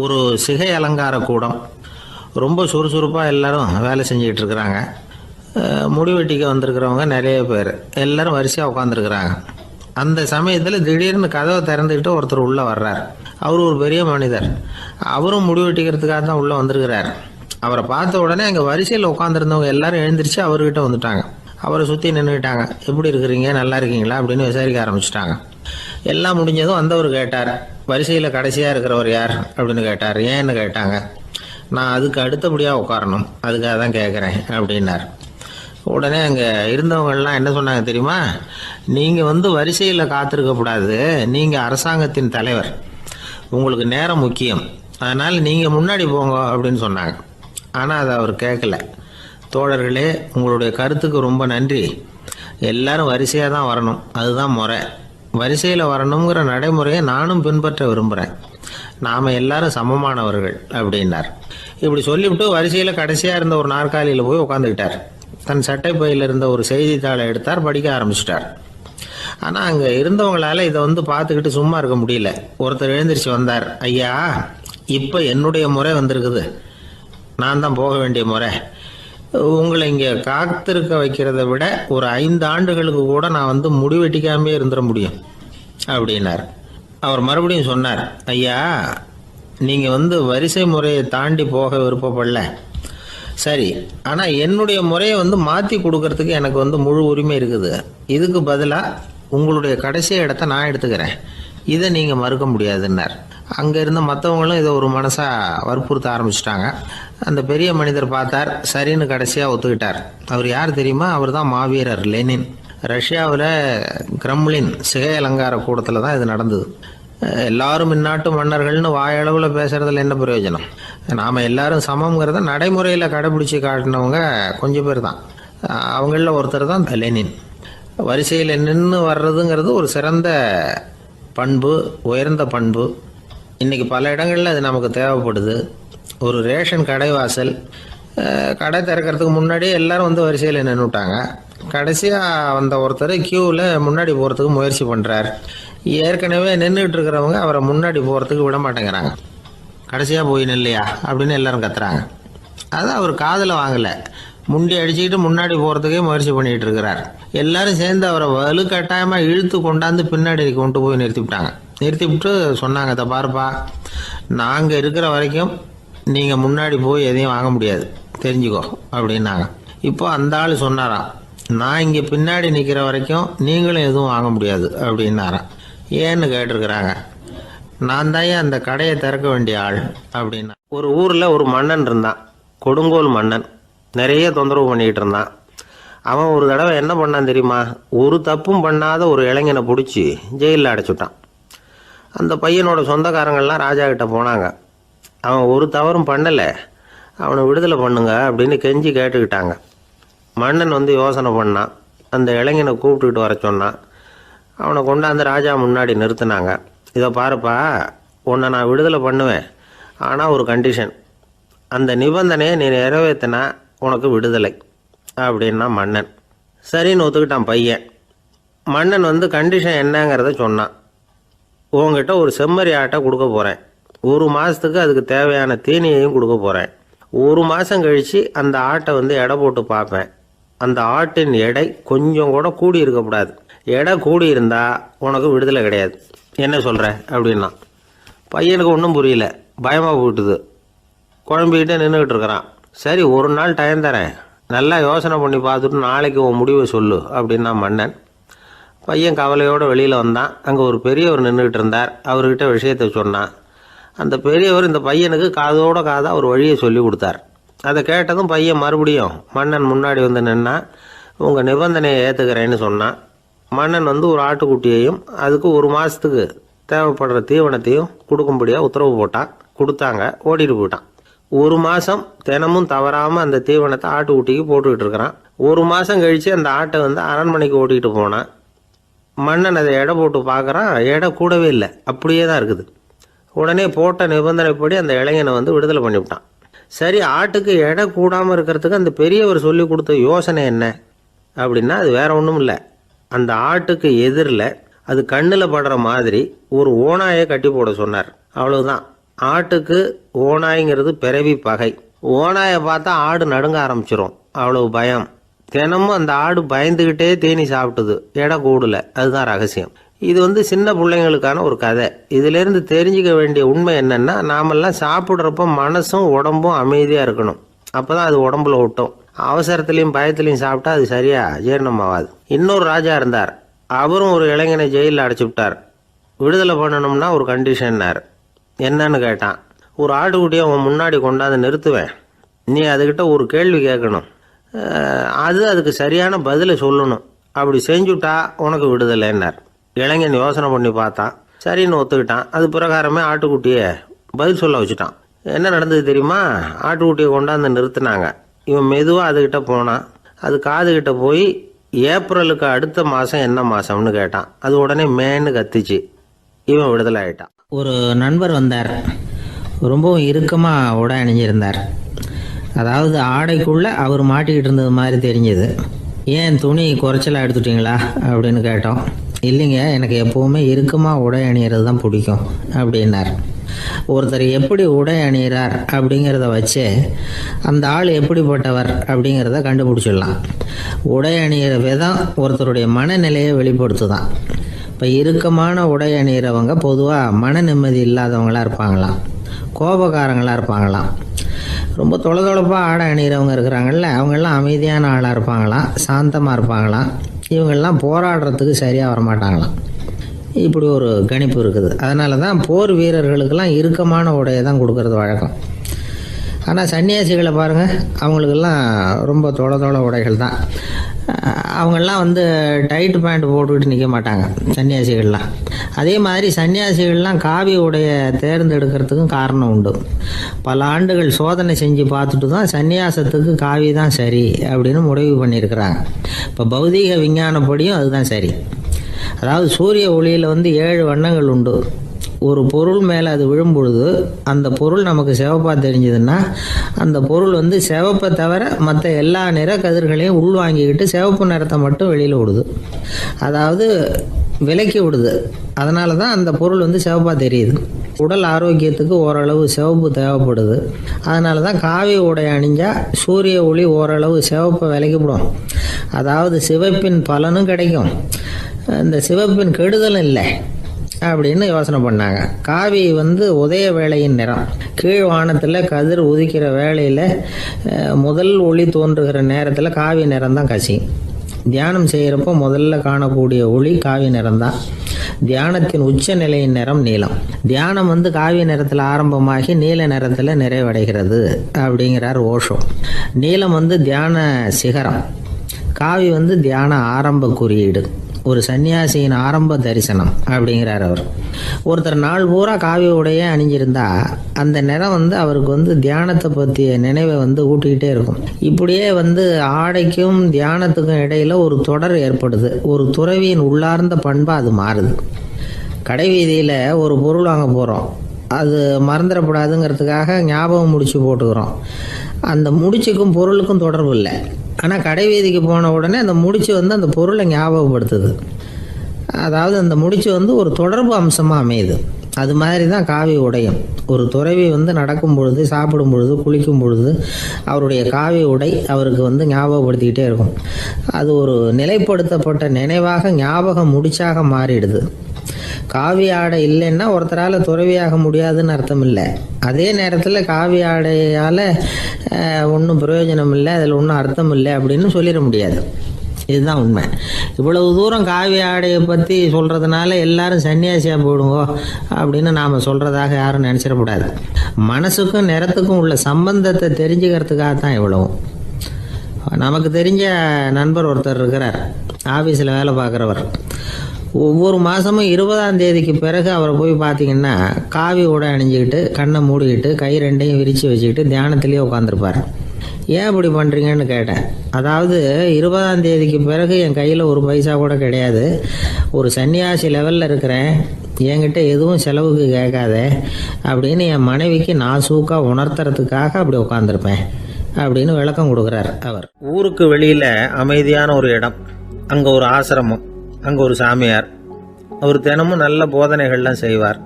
ஒரு சிகை அலங்கார கூடம். ரொம்ப சுறுசுறுப்பாக எல்லாரும் வேலை செஞ்சுக்கிட்டு இருக்கிறாங்க. முடி வெட்டிக்க வந்திருக்கிறவங்க நிறைய பேர் எல்லாரும் வரிசையாக உட்காந்துருக்குறாங்க. அந்த சமயத்தில் திடீர்னு கதவை திறந்துக்கிட்டு ஒருத்தர் உள்ளே வர்றார். அவர் ஒரு பெரிய மனிதர். அவரும் முடி வெட்டிக்கிறதுக்காக தான் உள்ளே வந்திருக்கிறார். அவரை பார்த்த உடனே அங்கே வரிசையில் உட்காந்துருந்தவங்க எல்லாரும் எழுந்திரிச்சு அவர்கிட்ட வந்துட்டாங்க. அவரை சுற்றி நின்றுக்கிட்டாங்க. எப்படி இருக்கிறீங்க, நல்லா இருக்கீங்களா அப்படின்னு விசாரிக்க ஆரம்பிச்சிட்டாங்க. எல்லாம் முடிஞ்சதும் வந்தவர் கேட்டார், வரிசையில் கடைசியாக இருக்கிறவர் யார் அப்படின்னு கேட்டார். ஏன்னு கேட்டாங்க. நான் அதுக்கு அடுத்தபடியாக உட்காரணும், அதுக்காக தான் கேட்குறேன் அப்படின்னார். உடனே அங்கே இருந்தவங்கள்லாம் என்ன சொன்னாங்க தெரியுமா? நீங்கள் வரிசையில் காத்திருக்கக்கூடாது, நீங்கள் அரசாங்கத்தின் தலைவர், உங்களுக்கு நேரம் முக்கியம், அதனால் நீங்கள் முன்னாடி போங்க அப்படின்னு சொன்னாங்க. ஆனால் அதை அவர் கேட்கல. தோழர்களே, உங்களுடைய கருத்துக்கு ரொம்ப நன்றி. எல்லாரும் வரிசையாக தான் வரணும், அதுதான் முறை. வரிசையில் வரணுங்கிற நடைமுறையை நானும் பின்பற்ற விரும்புகிறேன். நாம் எல்லாரும் சமமானவர்கள் அப்படின்னார். இப்படி சொல்லிவிட்டு வரிசையில் கடைசியாக இருந்த ஒரு நாற்காலியில் போய் உட்காந்துக்கிட்டார். தன் சட்டை பையில் இருந்த ஒரு செய்தித்தாளை எடுத்தார், படிக்க ஆரம்பிச்சிட்டார். ஆனால் அங்கே இருந்தவங்களால இதை பார்த்துக்கிட்டு சும்மா இருக்க முடியல. ஒருத்தர் எழுந்திரிச்சு வந்தார். ஐயா, இப்போ என்னுடைய முறை வந்திருக்குது, நான் தான் போக வேண்டிய முறை. உங்களை இங்கே காத்திருக்க வைக்கிறத விட ஒரு 5 ஆண்டுகளுக்கு கூட நான் முடி வெட்டிக்காமே இருந்துட முடியும் அப்படின்னார். அவர் மறுபடியும் சொன்னார், ஐயா, நீங்கள் வரிசை முறையை தாண்டி போக விருப்பப்படல, சரி, ஆனால் என்னுடைய முறையை மாற்றி கொடுக்கறதுக்கு எனக்கு முழு உரிமை இருக்குது. இதுக்கு பதிலாக உங்களுடைய கடைசி இடத்த நான் எடுத்துக்கிறேன், இதை நீங்கள் மறுக்க முடியாதுன்னார். அங்கே இருந்த மற்றவங்களும் இதை ஒரு மனசாக வற்புறுத்த ஆரம்பிச்சிட்டாங்க. அந்த பெரிய மனிதர் பார்த்தார், சரின்னு கடைசியாக ஒத்துக்கிட்டார். அவர் யார் தெரியுமா? அவர் தான் மாவீரர் லெனின். ரஷ்யாவில் கிரெம்ளின் சிகை அலங்கார கூடத்தில் தான் இது நடந்தது. எல்லாரும் இந்நாட்டு மன்னர்கள்னு வாயளவில் பேசுறதுல என்ன பிரயோஜனம்? நாம் எல்லாரும் சமங்கிறத நடைமுறையில் கடைபிடிச்சி காட்டினவங்க கொஞ்சம் பேர் தான். அவங்களில் ஒருத்தர் தான் லெனின். வரிசையில் நின்று வர்றதுங்கிறது ஒரு சிறந்த பண்பு, உயர்ந்த பண்பு. இன்றைக்கி பல இடங்களில் அது நமக்கு தேவைப்படுது. ஒரு ரேஷன் கடை வாசல், கடை திறக்கிறதுக்கு முன்னாடியே எல்லாரும் வரிசையில் நின்றுட்டாங்க. கடைசியாக வந்த ஒருத்தர் க்யூவில் முன்னாடி போகிறதுக்கு முயற்சி பண்ணுறார். ஏற்கனவே நின்றுட்டு இருக்கிறவங்க அவரை முன்னாடி போகிறதுக்கு விட மாட்டேங்கிறாங்க. கடைசியாக போய் நில்லையா அப்படின்னு எல்லாரும் கத்துறாங்க. அது அவர் காதில் வாங்கலை. முண்டி அடிச்சுக்கிட்டு முன்னாடி போகிறதுக்கே முயற்சி பண்ணிகிட்டு இருக்கிறார். எல்லாரும் சேர்ந்து அவரை வலுக்கட்டாயமாக இழுத்து கொண்டாந்து பின்னாடி கொண்டு போய் நிறுத்திவிட்டு சொன்னாங்க, இதை பாருப்பா, நாங்கள் இருக்கிற வரைக்கும் நீங்கள் முன்னாடி போய் எதையும் வாங்க முடியாது, தெரிஞ்சுக்கோ அப்படின்னாங்க. இப்போ அந்த ஆள் சொன்னாராம், நான் இங்கே பின்னாடி நிற்கிற வரைக்கும் நீங்களும் எதுவும் வாங்க முடியாது அப்படின்னாராம். ஏன்னு கேட்டிருக்கிறாங்க. நான் தான் அந்த கடையை திறக்க வேண்டிய ஆள் அப்படின்னா. ஒரு ஊரில் ஒரு மன்னன் இருந்தான், கொடுங்கோல் மன்னன். நிறைய தொந்தரவு பண்ணிக்கிட்டு இருந்தான். அவன் ஒரு தடவை என்ன பண்ணான் தெரியுமா? ஒரு தப்பும் பண்ணாத ஒரு இளைஞனை பிடிச்சி ஜெயிலில் அடைச்சுட்டான். அந்த பையனோட சொந்தக்காரங்கள்லாம் ராஜா கிட்ட போனாங்க. அவன் ஒரு தவறும் பண்ணலை, அவனை விடுதலை பண்ணுங்க அப்படின்னு கெஞ்சி கேட்டுக்கிட்டாங்க. மன்னன் யோசனை பண்ணான். அந்த இளைஞனை கூப்பிட்டுக்கிட்டு வர சொன்னான். அவனை கொண்டாந்து ராஜா முன்னாடி நிறுத்தினாங்க. இதை பாருப்பா, உன்னை நான் விடுதலை பண்ணுவேன், ஆனால் ஒரு கண்டிஷன். அந்த நிபந்தனையை நீ நிறைவேற்றினா உனக்கு விடுதலை அப்படின்னா மன்னன். சரின்னு ஒத்துக்கிட்டான் பையன். மன்னன் கண்டிஷன் என்னங்கிறத சொன்னான். உங்ககிட்ட ஒரு செம்மறி ஆட்டை கொடுக்க போகிறேன், 1 மாதத்துக்கு அதுக்கு தேவையான தீனியையும் கொடுக்க போகிறேன். 1 மாதம் கழித்து அந்த ஆட்டை எடை போட்டு பார்ப்பேன். அந்த ஆட்டின் எடை கொஞ்சம் கூட கூடி இருக்கக்கூடாது. எடை கூடி இருந்தால் உனக்கு விடுதலை கிடையாது. என்ன சொல்கிற அப்படின்னா. பையனுக்கு ஒன்றும் புரியல, பயமாக போயிட்டுது. குழம்பிக்கிட்டே நின்றுக்கிட்டு இருக்கிறான். சரி, ஒரு நாள் டைம் தரேன், நல்லா யோசனை பண்ணி பார்த்துட்டு நாளைக்கு உன் முடிவை சொல்லு அப்படின்னா மன்னன். பையன் கவலையோடு வெளியில் வந்தான். அங்கே ஒரு பெரியவர் நின்றுக்கிட்டு இருந்தார். அவர்கிட்ட விஷயத்தை சொன்னான். அந்த பெரியவர் இந்த பையனுக்கு காதோட காதாக ஒரு வழியை சொல்லி கொடுத்தார். அதை கேட்டதும் பையன் மறுபடியும் மன்னன் முன்னாடி நின்னா, உங்கள் நிபந்தனையை ஏற்றுக்கிறேன்னு சொன்னான். மன்னன் ஒரு ஆட்டுக்குட்டியையும் அதுக்கு 1 மாதத்துக்கு தேவைப்படுற தீவனத்தையும் கொடுக்கும்படியாக உத்தரவு போட்டான். கொடுத்தாங்க, ஓடிட்டு போயிட்டான். 1 மாதம் தினமும் தவறாமல் அந்த தீவனத்தை ஆட்டுக்குட்டிக்கு போட்டுக்கிட்டு இருக்கிறான். 1 மாதம் கழித்து அந்த ஆட்டை அரண்மனைக்கு ஓட்டிகிட்டு போனான். மன்னன் அதை எடை போட்டு பார்க்குறான், எடை கூடவே இல்லை, அப்படியே தான் இருக்குது. உடனே போட்ட நிபந்தனைப்படி அந்த இளைஞனை விடுதலை பண்ணிவிட்டான். சரி, ஆட்டுக்கு எடை கூடாமல் இருக்கிறதுக்கு அந்த பெரியவர் சொல்லி கொடுத்த யோசனை என்ன அப்படின்னா, அது வேற ஒன்றும் இல்லை. அந்த ஆட்டுக்கு எதிரில் அது கண்ணில் படுற மாதிரி ஒரு ஓனாயை கட்டி போட சொன்னார். அவ்வளவுதான். ஆட்டுக்கு ஓநாய்ங்கிறது பிறவி பகை. ஓநாயை பார்த்தா ஆடு நடுங்க ஆரம்பிச்சிரும், அவ்வளவு பயம். தினமும் அந்த ஆடு பயந்துக்கிட்டே தேனி சாப்பிட்டுது, எடை கூடல. அதுதான் ரகசியம். இது சின்ன பிள்ளைங்களுக்கான ஒரு கதை. இதிலேருந்து தெரிஞ்சுக்க வேண்டிய உண்மை என்னன்னா, நாமெல்லாம் சாப்பிட்றப்ப மனசும் உடம்பும் அமைதியாக இருக்கணும். அப்போ தான் அது உடம்புல ஒட்டும். அவசரத்துலேயும் பயத்துலையும் சாப்பிட்டா அது சரியா ஜீரணமாகாது. இன்னொரு ராஜா இருந்தார். அவரும் ஒரு இளைஞனை ஜெயிலில் அடைச்சி விட்டார். விடுதலை பண்ணணும்னா ஒரு கண்டிஷன்னார். என்னன்னு கேட்டான். ஒரு ஆட்டுக்குட்டியை அவன் முன்னாடி கொண்டாந்து நிறுத்துவேன், நீ அதுக்கிட்ட ஒரு கேள்வி கேட்கணும், அதுக்கு சரியான பதிலை சொல்லணும். அப்படி செஞ்சுட்டா உனக்கு விடுதலைன்னார். இளைஞன் யோசனை பண்ணி பார்த்தான், சரின்னு ஒத்துக்கிட்டான். அது பிரகாரமே ஆட்டுக்குட்டியை பதில் சொல்ல வச்சுட்டான். என்ன நடந்தது தெரியுமா? ஆட்டுக்குட்டியை கொண்டாந்து நிறுத்தினாங்க. இவன் மெதுவாக அதுக்கிட்ட போனான். அது காதுகிட்ட போய் ஏப்ரலுக்கு அடுத்த மாதம் என்ன மாதம்னு கேட்டான். அது உடனே மேன்னு கத்திச்சு. இவன் விடுதலை ஆகிட்டான். ஒரு நண்பர் வந்தார். ரொம்பவும் இறுக்கமாக உடை அணிஞ்சிருந்தார். அதாவது ஆடைக்குள்ளே அவர் மாட்டிக்கிட்டு இருந்தது மாதிரி தெரிஞ்சது. ஏன் துணி குறைச்சலாக எடுத்துட்டிங்களா அப்படின்னு கேட்டோம். இல்லைங்க, எனக்கு எப்போவுமே இறுக்கமாக உடை அணிகிறது தான் பிடிக்கும் அப்படின்னார். ஒருத்தர் எப்படி உடை அணிகிறார் அப்படிங்கிறத வச்சு அந்த ஆள் எப்படிப்பட்டவர் அப்படிங்கிறத கண்டுபிடிச்சிடலாம். உடை அணிகிற விதம் ஒருத்தருடைய மனநிலையை வெளிப்படுத்துதான். இப்போ இறுக்கமான உடை அணிகிறவங்க பொதுவாக மன நிம்மதி இல்லாதவங்களாக இருப்பாங்களாம், கோபக்காரங்களாக இருப்பாங்களாம். ரொம்ப தொலைதொலைப்பாக ஆடை அணிகிறவங்க இருக்கிறாங்கல்ல, அவங்கெல்லாம் அமைதியான ஆளாக இருப்பாங்களாம், சாந்தமாக இருப்பாங்களாம். இவங்கெல்லாம் போராடுறதுக்கு சரியாக வரமாட்டாங்களாம். இப்படி ஒரு கணிப்பு இருக்குது. அதனால தான் போர் வீரர்களுக்கெல்லாம் இறுக்கமான உடையை தான் கொடுக்கறது வழக்கம். ஆனால் சன்னியாசிகளை பாருங்கள், அவங்களுக்கெல்லாம் ரொம்ப தொலை உடைகள் தான். அவங்கெல்லாம் டைட் பேண்ட் போட்டுக்கிட்டு நிற்க மாட்டாங்க சன்னியாசிகள்லாம். அதே மாதிரி சன்னியாசிகள்லாம் காவி உடைய தேர்ந்தெடுக்கிறதுக்கும் காரணம் உண்டு. பல ஆண்டுகள் சோதனை செஞ்சு பார்த்துட்டு தான் சன்னியாசத்துக்கு காவி தான் சரி அப்படின்னு முடிவு பண்ணியிருக்கிறாங்க. இப்போ பௌதீக விஞ்ஞானப்படியும் அதுதான் சரி. அதாவது சூரிய ஒளியில் 7 வண்ணங்கள் உண்டு. ஒரு பொருள் மேலே அது விழும்பொழுது அந்த பொருள் நமக்கு சிவப்பாக தெரிஞ்சதுன்னா அந்த பொருள் சிவப்பை தவிர மற்ற எல்லா நிற கதிர்களையும் உள்வாங்கிக்கிட்டு சிவப்பு நிறத்தை மட்டும் வெளியில் விடுது, அதாவது விலக்கி விடுது. அதனால தான் அந்த பொருள் சிவப்பாக தெரியுது. உடல் ஆரோக்கியத்துக்கு ஓரளவு சிவப்பு தேவைப்படுது. அதனால தான் காவி உடை அணிஞ்சால் சூரிய ஒளி ஓரளவு சிவப்பை விலக்கிவிடும். அதாவது சிவப்பின் பலனும் கிடைக்கும், இந்த சிவப்பின் கெடுதலும் இல்லை அப்படின்னு யோசனை பண்ணாங்க. காவி உதய வேளையின் நிறம். கீழ் வானத்தில் கதிர் உதிக்கிற வேளையில் முதல் ஒளி தோன்றுகிற நேரத்தில் காவி நிறம் தான் கசியும். தியானம் செய்கிறப்போ முதல்ல காணக்கூடிய ஒளி காவி நிறம்தான். தியானத்தின் உச்ச நிலையின் நிறம் நீலம். தியானம் காவி நிறத்தில் ஆரம்பமாகி நீல நிறத்தில் நிறைவடைகிறது அப்படிங்கிறார் ஓஷோ. நீலம் தியான சிகரம், காவி தியான ஆரம்ப குறியீடு, ஒரு சன்னியாசியின் ஆரம்ப தரிசனம் அப்படிங்கிறார் அவர். ஒருத்தர் நாள் பூரா காவி உடைய அணிஞ்சிருந்தா அந்த நிறம் அவருக்கு தியானத்தை பற்றிய நினைவை ஊட்டிக்கிட்டே இருக்கும். இப்படியே ஆடைக்கும் தியானத்துக்கும் இடையில ஒரு தொடர் ஏற்படுது. ஒரு துறவியின் உள்ளார்ந்த பண்பாக அது மாறுது. கடை வீதியில் ஒரு பொருள் வாங்க போகிறோம், அது மறந்துடக்கூடாதுங்கிறதுக்காக ஞாபகம் முடிச்சு போட்டுக்கிறோம். அந்த முடிச்சுக்கும் பொருளுக்கும் தொடர்பு இல்லை. ஆனால் கடை வீதிக்கு போன உடனே அந்த முடிச்சு அந்த பொருளை ஞாபகப்படுத்துது. அதாவது அந்த முடிச்சு ஒரு தொடர்பு அம்சமாக அமையுது. அது மாதிரி தான் காவி உடையும். ஒரு துறவி நடக்கும் பொழுது, சாப்பிடும் பொழுது, குளிக்கும் பொழுது அவருடைய காவி உடை அவருக்கு ஞாபகப்படுத்திக்கிட்டே இருக்கும். அது ஒரு நிலைப்படுத்தப்பட்ட நினைவாக ஞாபகம் முடிச்சாக மாறிடுது. காவி ஆடை இல்லைன்னா ஒருத்தரால் துறவியாக முடியாதுன்னு அர்த்தம் இல்லை. அதே நேரத்தில் காவி ஆடையால் ஒன்றும் பிரயோஜனம் இல்லை, அதில் ஒன்றும் அர்த்தம் இல்லை அப்படின்னு சொல்லிட முடியாது. இதுதான் உண்மை. இவ்வளவு தூரம் காவி ஆடையை பற்றி சொல்கிறதுனால எல்லாரும் சன்னியாசியாக போயிடுங்கோ அப்படின்னு நாம் சொல்கிறதாக யாரும் நினச்சிடக்கூடாது. மனசுக்கும் நிறத்துக்கும் உள்ள சம்பந்தத்தை தெரிஞ்சுக்கிறதுக்காக தான் இவ்வளவும். நமக்கு தெரிஞ்ச நண்பர் ஒருத்தர் இருக்கிறார், ஆஃபீஸில் வேலை பார்க்குறவர். ஒவ்வொரு மாதமும் 20ஆம் தேதிக்கு பிறகு அவரை போய் பார்த்தீங்கன்னா காவி உடை அணிஞ்சிக்கிட்டு, கண்ணை மூடிக்கிட்டு, கை ரெண்டையும் விரித்து வச்சுக்கிட்டு தியானத்திலேயே உட்காந்துருப்பார். ஏன் இப்படி பண்ணுறீங்கன்னு கேட்டேன். அதாவது 20ஆம் தேதிக்கு பிறகு என் கையில் ஒரு பைசா கூட கிடையாது, ஒரு சன்னியாசி லெவலில் இருக்கிறேன், என்கிட்ட எதுவும் செலவுக்கு கேட்காத அப்படின்னு என் மனைவிக்கு நாசூக்காக உணர்த்துறதுக்காக அப்படி உட்காந்துருப்பேன் அப்படின்னு விளக்கம் கொடுக்குறார் அவர். ஊருக்கு வெளியில் அமைதியான ஒரு இடம், அங்கே ஒரு ஆசிரமம், அங்கே ஒரு சாமியார். அவர் தினமும் நல்ல போதனைகள்லாம் செய்வார்.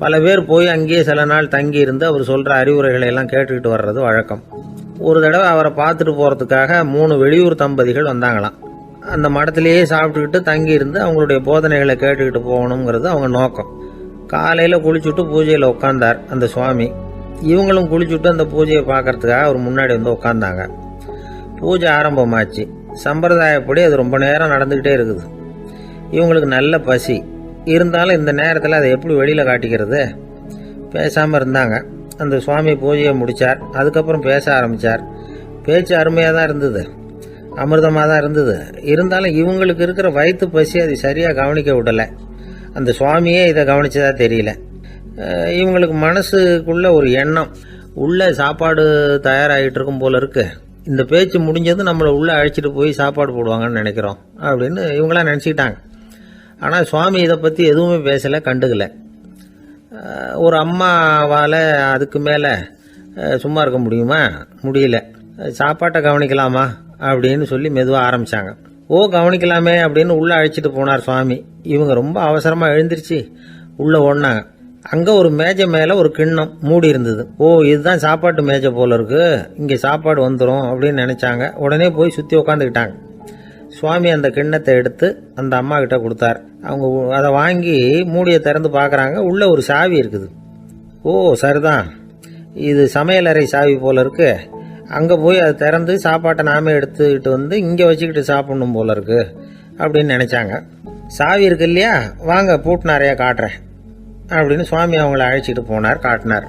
பல பேர் போய் அங்கேயே சில நாள் தங்கி இருந்து அவர் சொல்கிற அறிவுரைகளை எல்லாம் கேட்டுக்கிட்டு வர்றது வழக்கம். ஒரு தடவை அவரை பார்த்துட்டு போகிறதுக்காக 3 வெளியூர் தம்பதிகள் வந்தாங்களாம். அந்த மடத்திலேயே சாப்பிட்டுக்கிட்டு தங்கி இருந்து அவங்களுடைய போதனைகளை கேட்டுக்கிட்டு போகணுங்கிறது அவங்க நோக்கம். காலையில் குளிச்சுட்டு பூஜையில் உட்காந்தார் அந்த சுவாமி. இவங்களும் குளிச்சுட்டு அந்த பூஜையை பார்க்கறதுக்காக அவர் முன்னாடி வந்து உட்காந்தாங்க. பூஜை ஆரம்பமாச்சு. சம்பிரதாயப்படி அது ரொம்ப நேரம் நடந்துக்கிட்டே இருக்குது. இவங்களுக்கு நல்ல பசி இருந்தாலும் இந்த நேரத்தில் அதை எப்படி வெளியில் காட்டிக்கிறது? பேசாமல் இருந்தாங்க. அந்த சுவாமி பூஜையை முடித்தார். அதுக்கப்புறம் பேச ஆரம்பித்தார். பேச்சு அருமையாக தான் இருந்தது, அமிர்தமாக தான் இருந்தது. இருந்தாலும் இவங்களுக்கு இருக்கிற வயிற்று பசி அது சரியாக கவனிக்க விடலை. அந்த சுவாமியே இதை கவனிச்சதா தெரியல. இவங்களுக்கு மனசுக்குள்ள ஒரு எண்ணம், உள்ள சாப்பாடு தயாராகிட்டு இருக்கும் போல இருக்கு, இந்த பேச்சு முடிஞ்சது நம்மளை உள்ளே அழைச்சிட்டு போய் சாப்பாடு போடுவாங்கன்னு நினைக்கிறோம் அப்படின்னு இவங்களாம் நினச்சிக்கிட்டாங்க. ஆனால் சுவாமி இதை பற்றி எதுவுமே பேசலை, கண்டுக்கலை. ஒரு அம்மாவால் அதுக்கு மேலே சும்மா இருக்க முடியுமா? முடியல. சாப்பாட்டை கவனிக்கலாமா அப்படின்னு சொல்லி மெதுவாக ஆரம்பித்தாங்க. கவனிக்கலாமே அப்படின்னு உள்ளே அழைச்சிட்டு போனார் சுவாமி. இவங்க ரொம்ப அவசரமாக எழுந்திருச்சு உள்ளே ஓடினாங்க. அங்கே ஒரு மேஜை மேலே ஒரு கிண்ணம் மூடி இருந்தது. இதுதான் சாப்பாட்டு மேஜை போல இருக்கு, இங்கே சாப்பாடு வந்துடும் அப்படின்னு நினச்சாங்க. உடனே போய் சுற்றி உக்காந்துக்கிட்டாங்க. சுவாமி அந்த கிண்ணத்தை எடுத்து அந்த அம்மா கிட்ட கொடுத்தார். அவங்க அதை வாங்கி மூடியை திறந்து பார்க்குறாங்க. உள்ளே ஒரு சாவி இருக்குது. சரிதான், இது சமையலறை சாவி போல இருக்கு. அங்கே போய் அதை திறந்து சாப்பாட்டை நாமே எடுத்துக்கிட்டு வந்து இங்கே வச்சுக்கிட்டு சாப்பிடணும் போல இருக்கு அப்படின்னு நினச்சாங்க. சாவி இருக்கு இல்லையா, வாங்க பூட்டின அறையை காட்டுறேன் அப்படின்னு சுவாமி அவங்கள அழைச்சிட்டு போனார், காட்டினார்.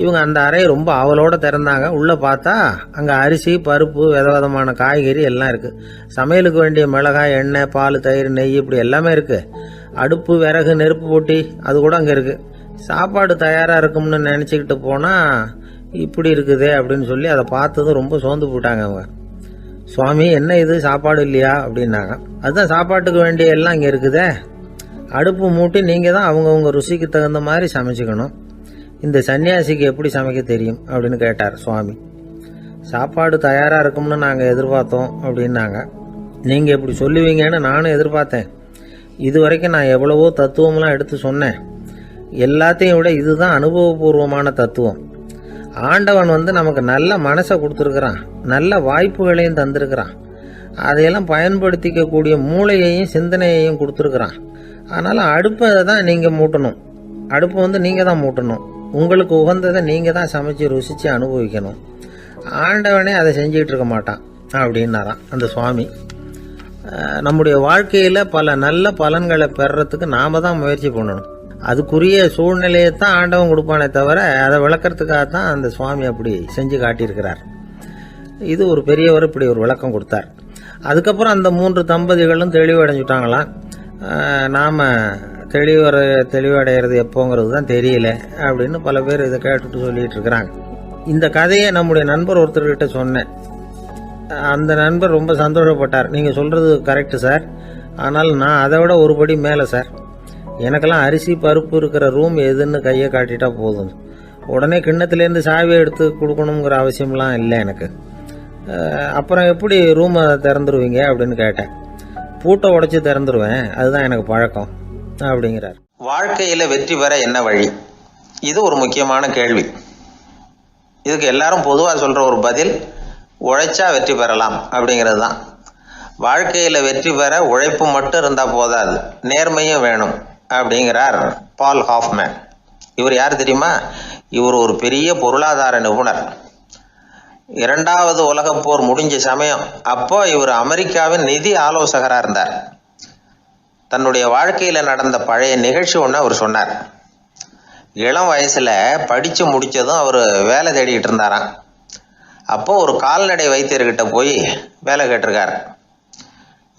இவங்க அந்த அறையை ரொம்ப ஆவலோடு திறந்தாங்க. உள்ளே பார்த்தா அங்கே அரிசி, பருப்பு, விதவிதமான காய்கறி எல்லாம் இருக்குது. சமையலுக்கு வேண்டிய மிளகாய், எண்ணெய், பால், தயிர், நெய் இப்படி எல்லாமே இருக்குது. அடுப்பு, விறகு, நெருப்பு போட்டி அது கூட அங்கே இருக்குது. சாப்பாடு தயாராக இருக்கும்னு நினச்சிக்கிட்டு போனால் இப்படி இருக்குதே அப்படின்னு சொல்லி அதை பார்த்ததும் ரொம்ப சோர்ந்து போட்டாங்க அவங்க. சுவாமி, என்ன இது சாப்பாடு இல்லையா அப்படின்னாங்க. அதுதான் சாப்பாட்டுக்கு வேண்டிய எல்லாம் இங்கே இருக்குதே. அடுப்பு மூட்டி நீங்கள் தான் அவங்கவுங்க ருசிக்கு தகுந்த மாதிரி சமைச்சிக்கணும். இந்த சன்னியாசிக்கு எப்படி சமைக்க தெரியும் அப்படின்னு கேட்டார் சுவாமி. சாப்பாடு தயாராக இருக்கும்னு நாங்கள் எதிர்பார்த்தோம் அப்படின்னாங்க. நீங்கள் இப்படி சொல்லுவீங்கன்னு நானும் எதிர்பார்த்தேன். இது வரைக்கும் நான் எவ்வளவோ தத்துவம்லாம் எடுத்து சொன்னேன். எல்லாத்தையும் விட இதுதான் அனுபவபூர்வமான தத்துவம். ஆண்டவன் நமக்கு நல்ல மனசை கொடுத்துருக்குறான், நல்ல வாய்ப்புகளையும் தந்திருக்கிறான், அதையெல்லாம் பயன்படுத்திக்கக்கூடிய மூளையையும் சிந்தனையையும் கொடுத்துருக்குறான். அதனால் அடுப்பை தான் நீங்கள் மூட்டணும். அடுப்பு நீங்கள் தான் மூட்டணும். உங்களுக்கு உகந்ததை நீங்கள் தான் சமைச்சு ருசித்து அனுபவிக்கணும். ஆண்டவனே அதை செஞ்சுக்கிட்டு இருக்க மாட்டான் அப்படின்னாராம் அந்த சுவாமி. நம்முடைய வாழ்க்கையில் பல நல்ல பலன்களை பெறறதுக்கு நாம் தான் முயற்சி பண்ணணும். அதுக்குரிய சூழ்நிலையை தான் ஆண்டவன் கொடுப்பானே தவிர அதை விளக்கறதுக்காக தான் அந்த சுவாமி அப்படி செஞ்சு காட்டியிருக்கிறார். இது ஒரு பெரியவர் இப்படி ஒரு விளக்கம் கொடுத்தார். அதுக்கப்புறம் அந்த 3 தம்பதிகளும் தெளிவடைஞ்சுட்டாங்களாம். நாம் தெளிவடைகிறது எப்போங்கிறது தான் தெரியல அப்படின்னு பல பேர் இதை கேட்டுட்டு சொல்லிட்டு இருக்கிறாங்க. இந்த கதையை நம்முடைய நண்பர் ஒருத்தர்கிட்ட சொன்னேன். அந்த நண்பர் ரொம்ப சந்தோஷப்பட்டார். நீங்கள் சொல்கிறது கரெக்டு சார், ஆனால் நான் அதை விட ஒரு படி மேலே சார். எனக்கெல்லாம் அரிசி, பருப்பு இருக்கிற ரூம் எதுன்னு கையை காட்டிட்டா போதும். உடனே கிண்ணத்துலேருந்து சாவியை எடுத்து கொடுக்கணுங்கிற அவசியம்லாம் இல்லை எனக்கு. அப்புறம் எப்படி ரூமை திறந்துருவீங்க அப்படின்னு கேட்டேன். பூட்டை உடைச்சி திறந்துருவேன், அதுதான் எனக்கு பழக்கம் அப்படிங்கிறார். வாழ்க்கையில் வெற்றி பெற என்ன வழி? இது ஒரு முக்கியமான கேள்வி. இதுக்கு எல்லாரும் பொதுவாக சொல்கிற ஒரு பதில், உழைச்சா வெற்றி பெறலாம் அப்படிங்கிறது தான். வாழ்க்கையில் வெற்றி பெற உழைப்பு மட்டும் இருந்தால் போதாது, நேர்மையும் வேணும் அப்படிங்கிறார் பால் ஹாஃப்மேன். இவர் யார் தெரியுமா? இவர் ஒரு பெரிய பொருளாதார நிபுணர். 2வது உலகப் போர் முடிஞ்ச சமயம் அப்போ இவர் அமெரிக்காவின் நிதி ஆலோசகராக இருந்தார். தன்னுடைய வாழ்க்கையில் நடந்த பழைய நிகழ்ச்சி ஒன்று அவர் சொன்னார். இளம் வயசில் படித்து முடித்ததும் அவர் வேலை தேடிக்கிட்டு இருந்தாராம். அப்போது ஒரு கால்நடை வைத்தியர்கிட்ட போய் வேலை கேட்டிருக்கார்.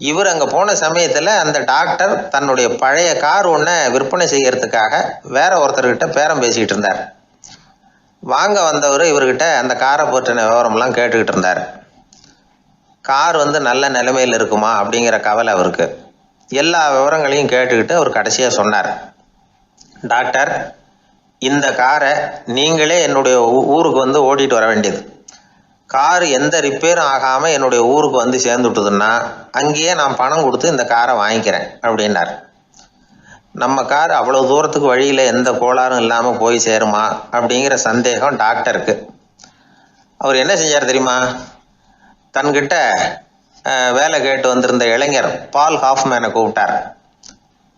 இவர் அங்கே போன சமயத்தில் அந்த டாக்டர் தன்னுடைய பழைய கார் ஒன்றை விற்பனை செய்யறதுக்காக வேற ஒருத்தர்கிட்ட பேரம் பேசிக்கிட்டு இருந்தார். வாங்க வந்தவர் இவர்கிட்ட அந்த காரை பற்றின விவரம்லாம் கேட்டுக்கிட்டு இருந்தார். கார் நல்ல நிலைமையில் இருக்குமா அப்படிங்கிற கவலை அவருக்கு. எல்லா விவரங்களையும் கேட்டுக்கிட்டு அவர் கடைசியாக சொன்னார், டாக்டர், இந்த காரை நீங்களே என்னுடைய ஊருக்கு ஓட்டிகிட்டு வர வேண்டியது. கார் எந்த ரிப்பேரும் ஆகாமல் என்னுடைய ஊருக்கு சேர்ந்துட்டுதுன்னா அங்கேயே நான் பணம் கொடுத்து இந்த காரை வாங்கிக்கிறேன் அப்படின்னார். நம்ம கார் அவ்வளோ தூரத்துக்கு வழியில் எந்த கோளாறும் இல்லாமல் போய் சேருமா அப்படிங்கிற சந்தேகம் டாக்டருக்கு. அவர் என்ன செஞ்சார் தெரியுமா? தன்கிட்ட வேலை கேட்டு வந்திருந்த இளைஞர் பால் ஹாஃப்மேனை கூப்பிட்டார்.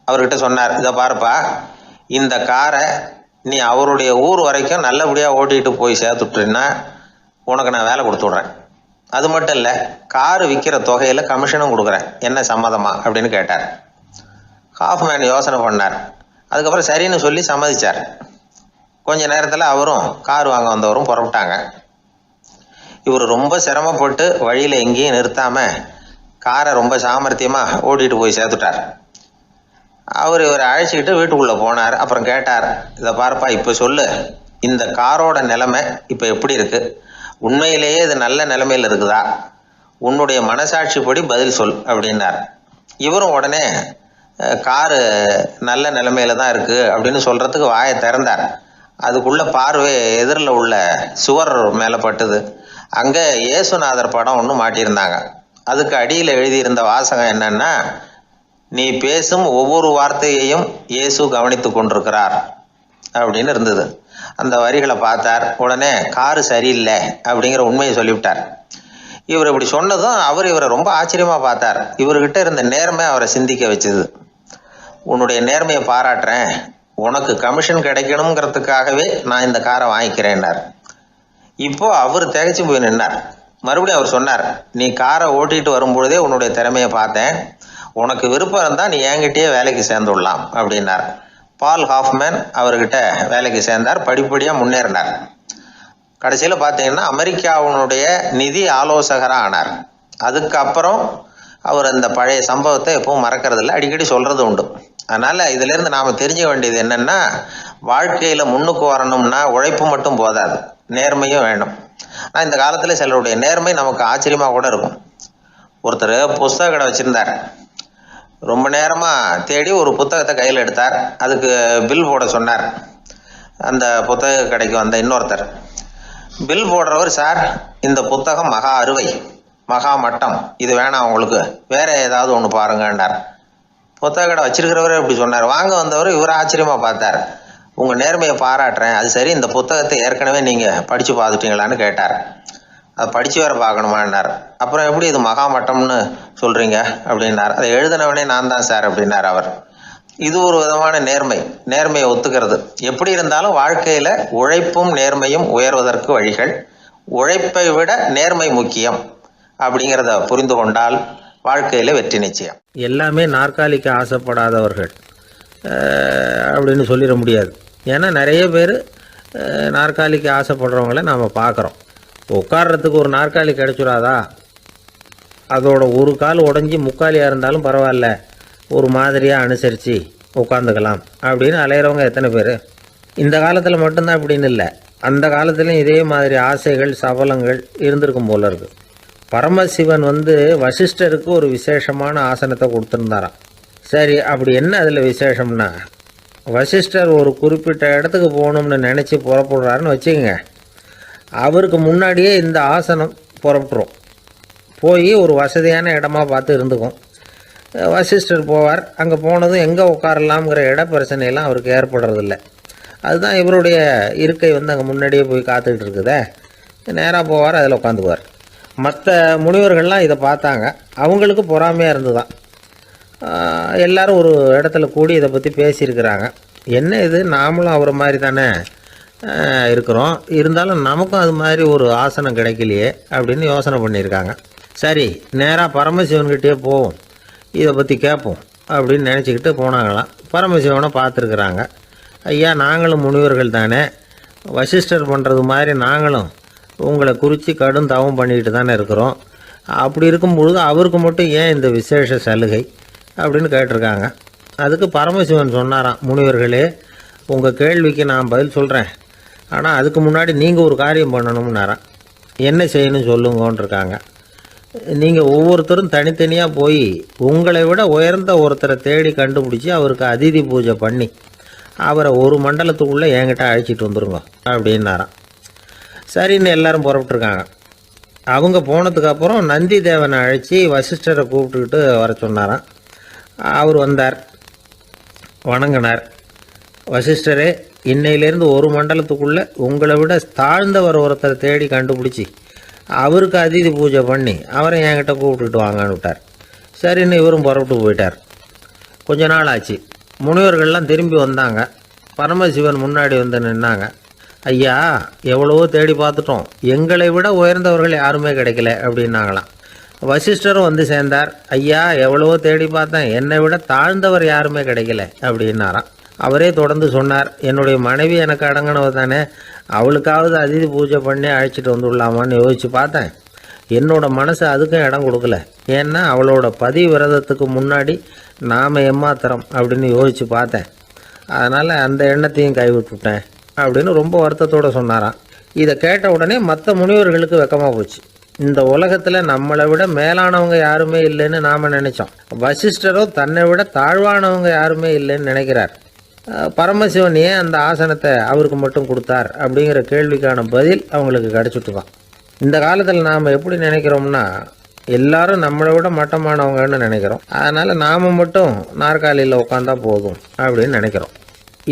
அவர்கிட்ட சொன்னார், இதை பாருப்பா, இந்த காரை நீ அவருடைய ஊர் வரைக்கும் நல்லபடியாக ஓட்டிகிட்டு போய் சேர்த்துட்டீன்னா உனக்கு நான் வேலை கொடுத்து விட்றேன். அது மட்டும் இல்லை, காரு விற்கிற தொகையில் கமிஷனும் கொடுக்குறேன், என்ன சம்மதமா அப்படின்னு கேட்டார். ஹாஃப்மேன் யோசனை பண்ணார். அதுக்கப்புறம் சரின்னு சொல்லி சம்மதிச்சார். கொஞ்ச நேரத்தில் அவரும் கார் வாங்க வந்தவரும் புறப்பட்டாங்க. இவர் ரொம்ப சிரமப்பட்டு வழியில் எங்கேயும் நிறுத்தாமல் காரை ரொம்ப சாமர்த்தியமாக ஓட்டிகிட்டு போய் சேர்த்துட்டார். அவர் இவரை அழைச்சிக்கிட்டு வீட்டுக்குள்ளே போனார். அப்புறம் கேட்டார், இதை பார்ப்பா, இப்போ சொல்லு, இந்த காரோட நிலைமை இப்போ எப்படி இருக்குது? உண்மையிலேயே இது நல்ல நிலைமையில் இருக்குதா? உன்னுடைய மனசாட்சிப்படி பதில் சொல் அப்படின்னார். இவரும் உடனே காரு நல்ல நிலைமையில தான் இருக்குது அப்படின்னு சொல்கிறதுக்கு வாயை திறந்தார். அதுக்குள்ள பார்வை எதிரில் உள்ள சுவர் மேலே பட்டுது. அங்கே இயேசுநாதர் படம் ஒன்று மாட்டியிருந்தாங்க. அதுக்கு அடியில் எழுதியிருந்த வாசகம் என்னன்னா, நீ பேசும் ஒவ்வொரு வார்த்தையையும் இயேசு கவனித்து கொண்டிருக்கிறார் அப்படின்னு இருந்தது. அந்த வரிகளை பார்த்தார். உடனே காரு சரியில்லை அப்படிங்கிற உண்மையை சொல்லிவிட்டார். இவர் இப்படி சொன்னதும் அவர் இவரை ரொம்ப ஆச்சரியமாக பார்த்தார். இவர்கிட்ட இருந்த நேர்மை அவரை சிந்திக்க வச்சுது. உன்னுடைய நேர்மையை பாராட்டுறேன், உனக்கு கமிஷன் கிடைக்கணுங்கிறதுக்காகவே நான் இந்த காரை வாங்கிக்கிறேன்னார். இப்போ அவர் திகைச்சு போய் நின்னார். மறுபடியும் அவர் சொன்னார், நீ காரை ஓட்டிகிட்டு வரும்பொழுதே உன்னுடைய திறமையை பார்த்தேன், உனக்கு விருப்பம் இருந்தால் நீ என்கிட்டயே வேலைக்கு சேர்ந்துடலாம் அப்படின்னார். பால் ஹாஃப்மேன் அவர்கிட்ட வேலைக்கு சேர்ந்தார். படிப்படியாக முன்னேறினார். கடைசியில் பார்த்தீங்கன்னா அமெரிக்காவினுடைய நிதி ஆலோசகராக ஆனார். அதுக்கப்புறம் அவர் அந்த பழைய சம்பவத்தை எப்பவும் மறக்கிறதில்ல, அடிக்கடி சொல்கிறது உண்டு. அதனால் இதிலேருந்து நாம் தெரிஞ்சுக்க வேண்டியது என்னென்னா, வாழ்க்கையில் முன்னுக்கு வரணும்னா உழைப்பு மட்டும் போதாது, நேர்மையும் வேணும். ஆனால் இந்த காலத்தில் சிலருடைய நேர்மை நமக்கு ஆச்சரியமாக கூட இருக்கும். ஒருத்தர் புஸ்தக கடை வச்சுருந்தார். ரொம்ப நேரமாக தேடி ஒரு புத்தகத்தை கையில் எடுத்தார். அதுக்கு பில் போட சொன்னார். அந்த புத்தக கடைக்கு வந்த இன்னொருத்தர் பில் போடுறவர், சார் இந்த புத்தகம் மகா அறுவை, மகா மட்டம், இது வேணாம் உங்களுக்கு, வேற ஏதாவது ஒன்று பாருங்கன்னார். புத்தக கடை வச்சிருக்கிறவரே இப்படி சொன்னார். வாங்க வந்தவர் இவர் ஆச்சரியமாக பார்த்தார். உங்கள் நேர்மையை பாராட்டுறேன், அது சரி, இந்த புத்தகத்தை ஏற்கனவே நீங்கள் படித்து பார்த்துட்டீங்களான்னு கேட்டார். அதை படித்து வேற பார்க்கணுமான்னார். அப்புறம் எப்படி இது மகாமட்டம்னு சொல்கிறீங்க அப்படின்னார். அதை எழுதினவனே நான் தான் சார் அப்படின்னார் அவர். இது ஒரு விதமான நேர்மை, நேர்மையை ஒத்துக்கிறது. எப்படி இருந்தாலும் வாழ்க்கையில் உழைப்பும் நேர்மையும் உயர்வதற்கு வழிகள். உழைப்பை விட நேர்மை முக்கியம் அப்படிங்கிறத புரிந்து கொண்டால் வாழ்க்கையில் வெற்றி நிச்சயம். எல்லாமே நாற்காலிக்கு ஆசைப்படாதவர்கள் அப்படின்னு சொல்லிட முடியாது. ஏன்னா நிறைய பேர் நாற்காலிக்கு ஆசைப்படுறவங்கள நாம் பார்க்குறோம். உட்கார்றதுக்கு ஒரு நாற்காலி கிடைச்சிடாதா, அதோட ஒரு கால் உடஞ்சி முக்காலியாக இருந்தாலும் பரவாயில்ல, ஒரு மாதிரியாக அனுசரித்து உட்காந்துக்கலாம் அப்படின்னு அலையிறவங்க எத்தனை பேர்? இந்த காலத்தில் மட்டும்தான் அப்படின்னு இல்லை, அந்த காலத்துலேயும் இதே மாதிரி ஆசைகள் சபலங்கள் இருந்திருக்கும் போல இருக்குது. பரமசிவன் வசிஷ்டருக்கு ஒரு விசேஷமான ஆசனத்தை கொடுத்துருந்தாராம். சரி, அப்படி என்ன அதில் விசேஷம்னா, வசிஷ்டர் ஒரு குறிப்பிட்ட இடத்துக்கு போகணும்னு நினச்சி புறப்படுறாருன்னு வச்சுக்கோங்க. அவருக்கு முன்னாடியே இந்த ஆசனம் புறப்பட்டுரும். போய் ஒரு வசதியான இடமா பார்த்து இருந்துக்கும். வசிஷ்டர் போவார். அங்கே போனதும் எங்கே உட்காரலாம்ங்கிற இட பிரச்சனையெல்லாம் அவருக்கு ஏற்படுறதில்ல. அதுதான் இவருடைய இருக்கை அங்கே முன்னாடியே போய் காத்துக்கிட்டு இருக்குதே. நேராக போவார், அதில் உட்காந்துக்குவார். மற்ற முனிவர்கள்லாம் இதை பார்த்தாங்க. அவங்களுக்கு பொறாமையாக இருந்து தான் எல்லாரும் ஒரு இடத்துல கூடி இதை பற்றி பேசியிருக்கிறாங்க. என்ன இது, நாமளும் அவரை மாதிரி தானே இருக்கிறோம், இருந்தாலும் நமக்கும் அது மாதிரி ஒரு ஆசனம் கிடைக்கலையே அப்படின்னு யோசனை பண்ணியிருக்காங்க. சரி, நேராக பரமசிவன்கிட்டே போவோம், இதை பற்றி கேட்போம் அப்படின்னு நினச்சிக்கிட்டு போனாங்களாம். பரமசிவனை பார்த்துருக்குறாங்க. ஐயா, நாங்களும் முனிவர்கள் தானே, வசிஷ்டர் பண்ணுறது மாதிரி நாங்களும் உங்களை குறித்து கடும் தவம் பண்ணிக்கிட்டு தானே இருக்கிறோம். அப்படி இருக்கும்பொழுது அவருக்கு மட்டும் ஏன் இந்த விசேஷ சலுகை அப்படின்னு கேட்டிருக்காங்க. அதுக்கு பரமசிவன் சொன்னாராம், முனிவர்களே, உங்கள் கேள்விக்கு நான் பதில் சொல்கிறேன், ஆனால் அதுக்கு முன்னாடி நீங்கள் ஒரு காரியம் பண்ணணும்னாராம். என்ன செய்யணும் சொல்லுங்கன்னு இருக்காங்க. நீங்கள் ஒவ்வொருத்தரும் தனித்தனியாக போய் உங்களை விட உயர்ந்த ஒருத்தரை தேடி கண்டுபிடிச்சி அவருக்கு அதிதி பூஜை பண்ணி அவரை ஒரு மண்டலத்துக்குள்ளே என்கிட்ட அழைச்சிட்டு வந்துருங்க அப்படின்னாராம். சரின்னு எல்லாரும் புறப்பட்டுருக்காங்க. அவங்க போனதுக்கப்புறம் நந்தி தேவனை அழைச்சி வசிஷ்டரை கூப்பிட்டுக்கிட்டு வர சொன்னாராம். அவர் வந்தார். வணங்கினார். வசிஷ்டரே, இன்னையிலேருந்து ஒரு மண்டலத்துக்குள்ளே உங்களை விட தாழ்ந்தவர் ஒருத்தரை தேடி கண்டுபிடிச்சி அவருக்கு அதிதி பூஜை பண்ணி அவரை என்கிட்ட கூப்பிட்டுட்டு வாங்கன்னு விட்டார். சரின்னு இவரும் புறப்பட்டு போயிட்டார். கொஞ்ச நாள் ஆச்சு. முனிவர்கள்லாம் திரும்பி வந்தாங்க. பரமசிவன் முன்னாடி வந்து நின்னாங்க. ஐயா, எவ்வளவோ தேடி பார்த்துட்டோம், எங்களை விட உயர்ந்தவர்கள் யாருமே கிடைக்கல அப்படின்னாங்களாம். வசிஷ்டரும் வந்து சேர்ந்தார். ஐயா, எவ்வளவோ தேடி பார்த்தேன், என்னை விட தாழ்ந்தவர் யாருமே கிடைக்கல அப்படின்னாராம். அவரே தொடர்ந்து சொன்னார், என்னுடைய மனைவி எனக்கு அடங்கினவ தானே, அவளுக்காவது அதிதி பூஜை பண்ணி அழைச்சிட்டு வந்துடலாமான்னு யோசித்து பார்த்தேன். என்னோட மனசு அதுக்கும் இடம் கொடுக்கல. ஏன்னா அவளோட பதி விரதத்துக்கு முன்னாடி நாம் ஏமாத்திரம் அப்படின்னு யோசித்து பார்த்தேன். அதனால் அந்த எண்ணத்தையும் கைவிட்டுட்டேன் அப்படின்னு ரொம்ப வருத்தத்தோடு சொன்னாராம். இதை கேட்ட உடனே மற்ற முனிவர்களுக்கு வெக்கமாக போச்சு. இந்த உலகத்தில் நம்மளை விட மேலானவங்க யாருமே இல்லைன்னு நாம் நினச்சோம். வசிஷ்டரோ தன்னை விட தாழ்வானவங்க யாருமே இல்லைன்னு நினைக்கிறார். பரமசிவன் ஏன் அந்த ஆசனத்தை அவருக்கு மட்டும் கொடுத்தார் அப்படிங்கிற கேள்விக்கான பதில் அவங்களுக்கு கிடச்சிட்டு தான். இந்த காலத்தில் நாம் எப்படி நினைக்கிறோம்னா, எல்லாரும் நம்மளை விட மட்டமானவங்கன்னு நினைக்கிறோம். அதனால் நாம் மட்டும் நாற்காலியில் உட்காந்தா போதும் அப்படின்னு நினைக்கிறோம்.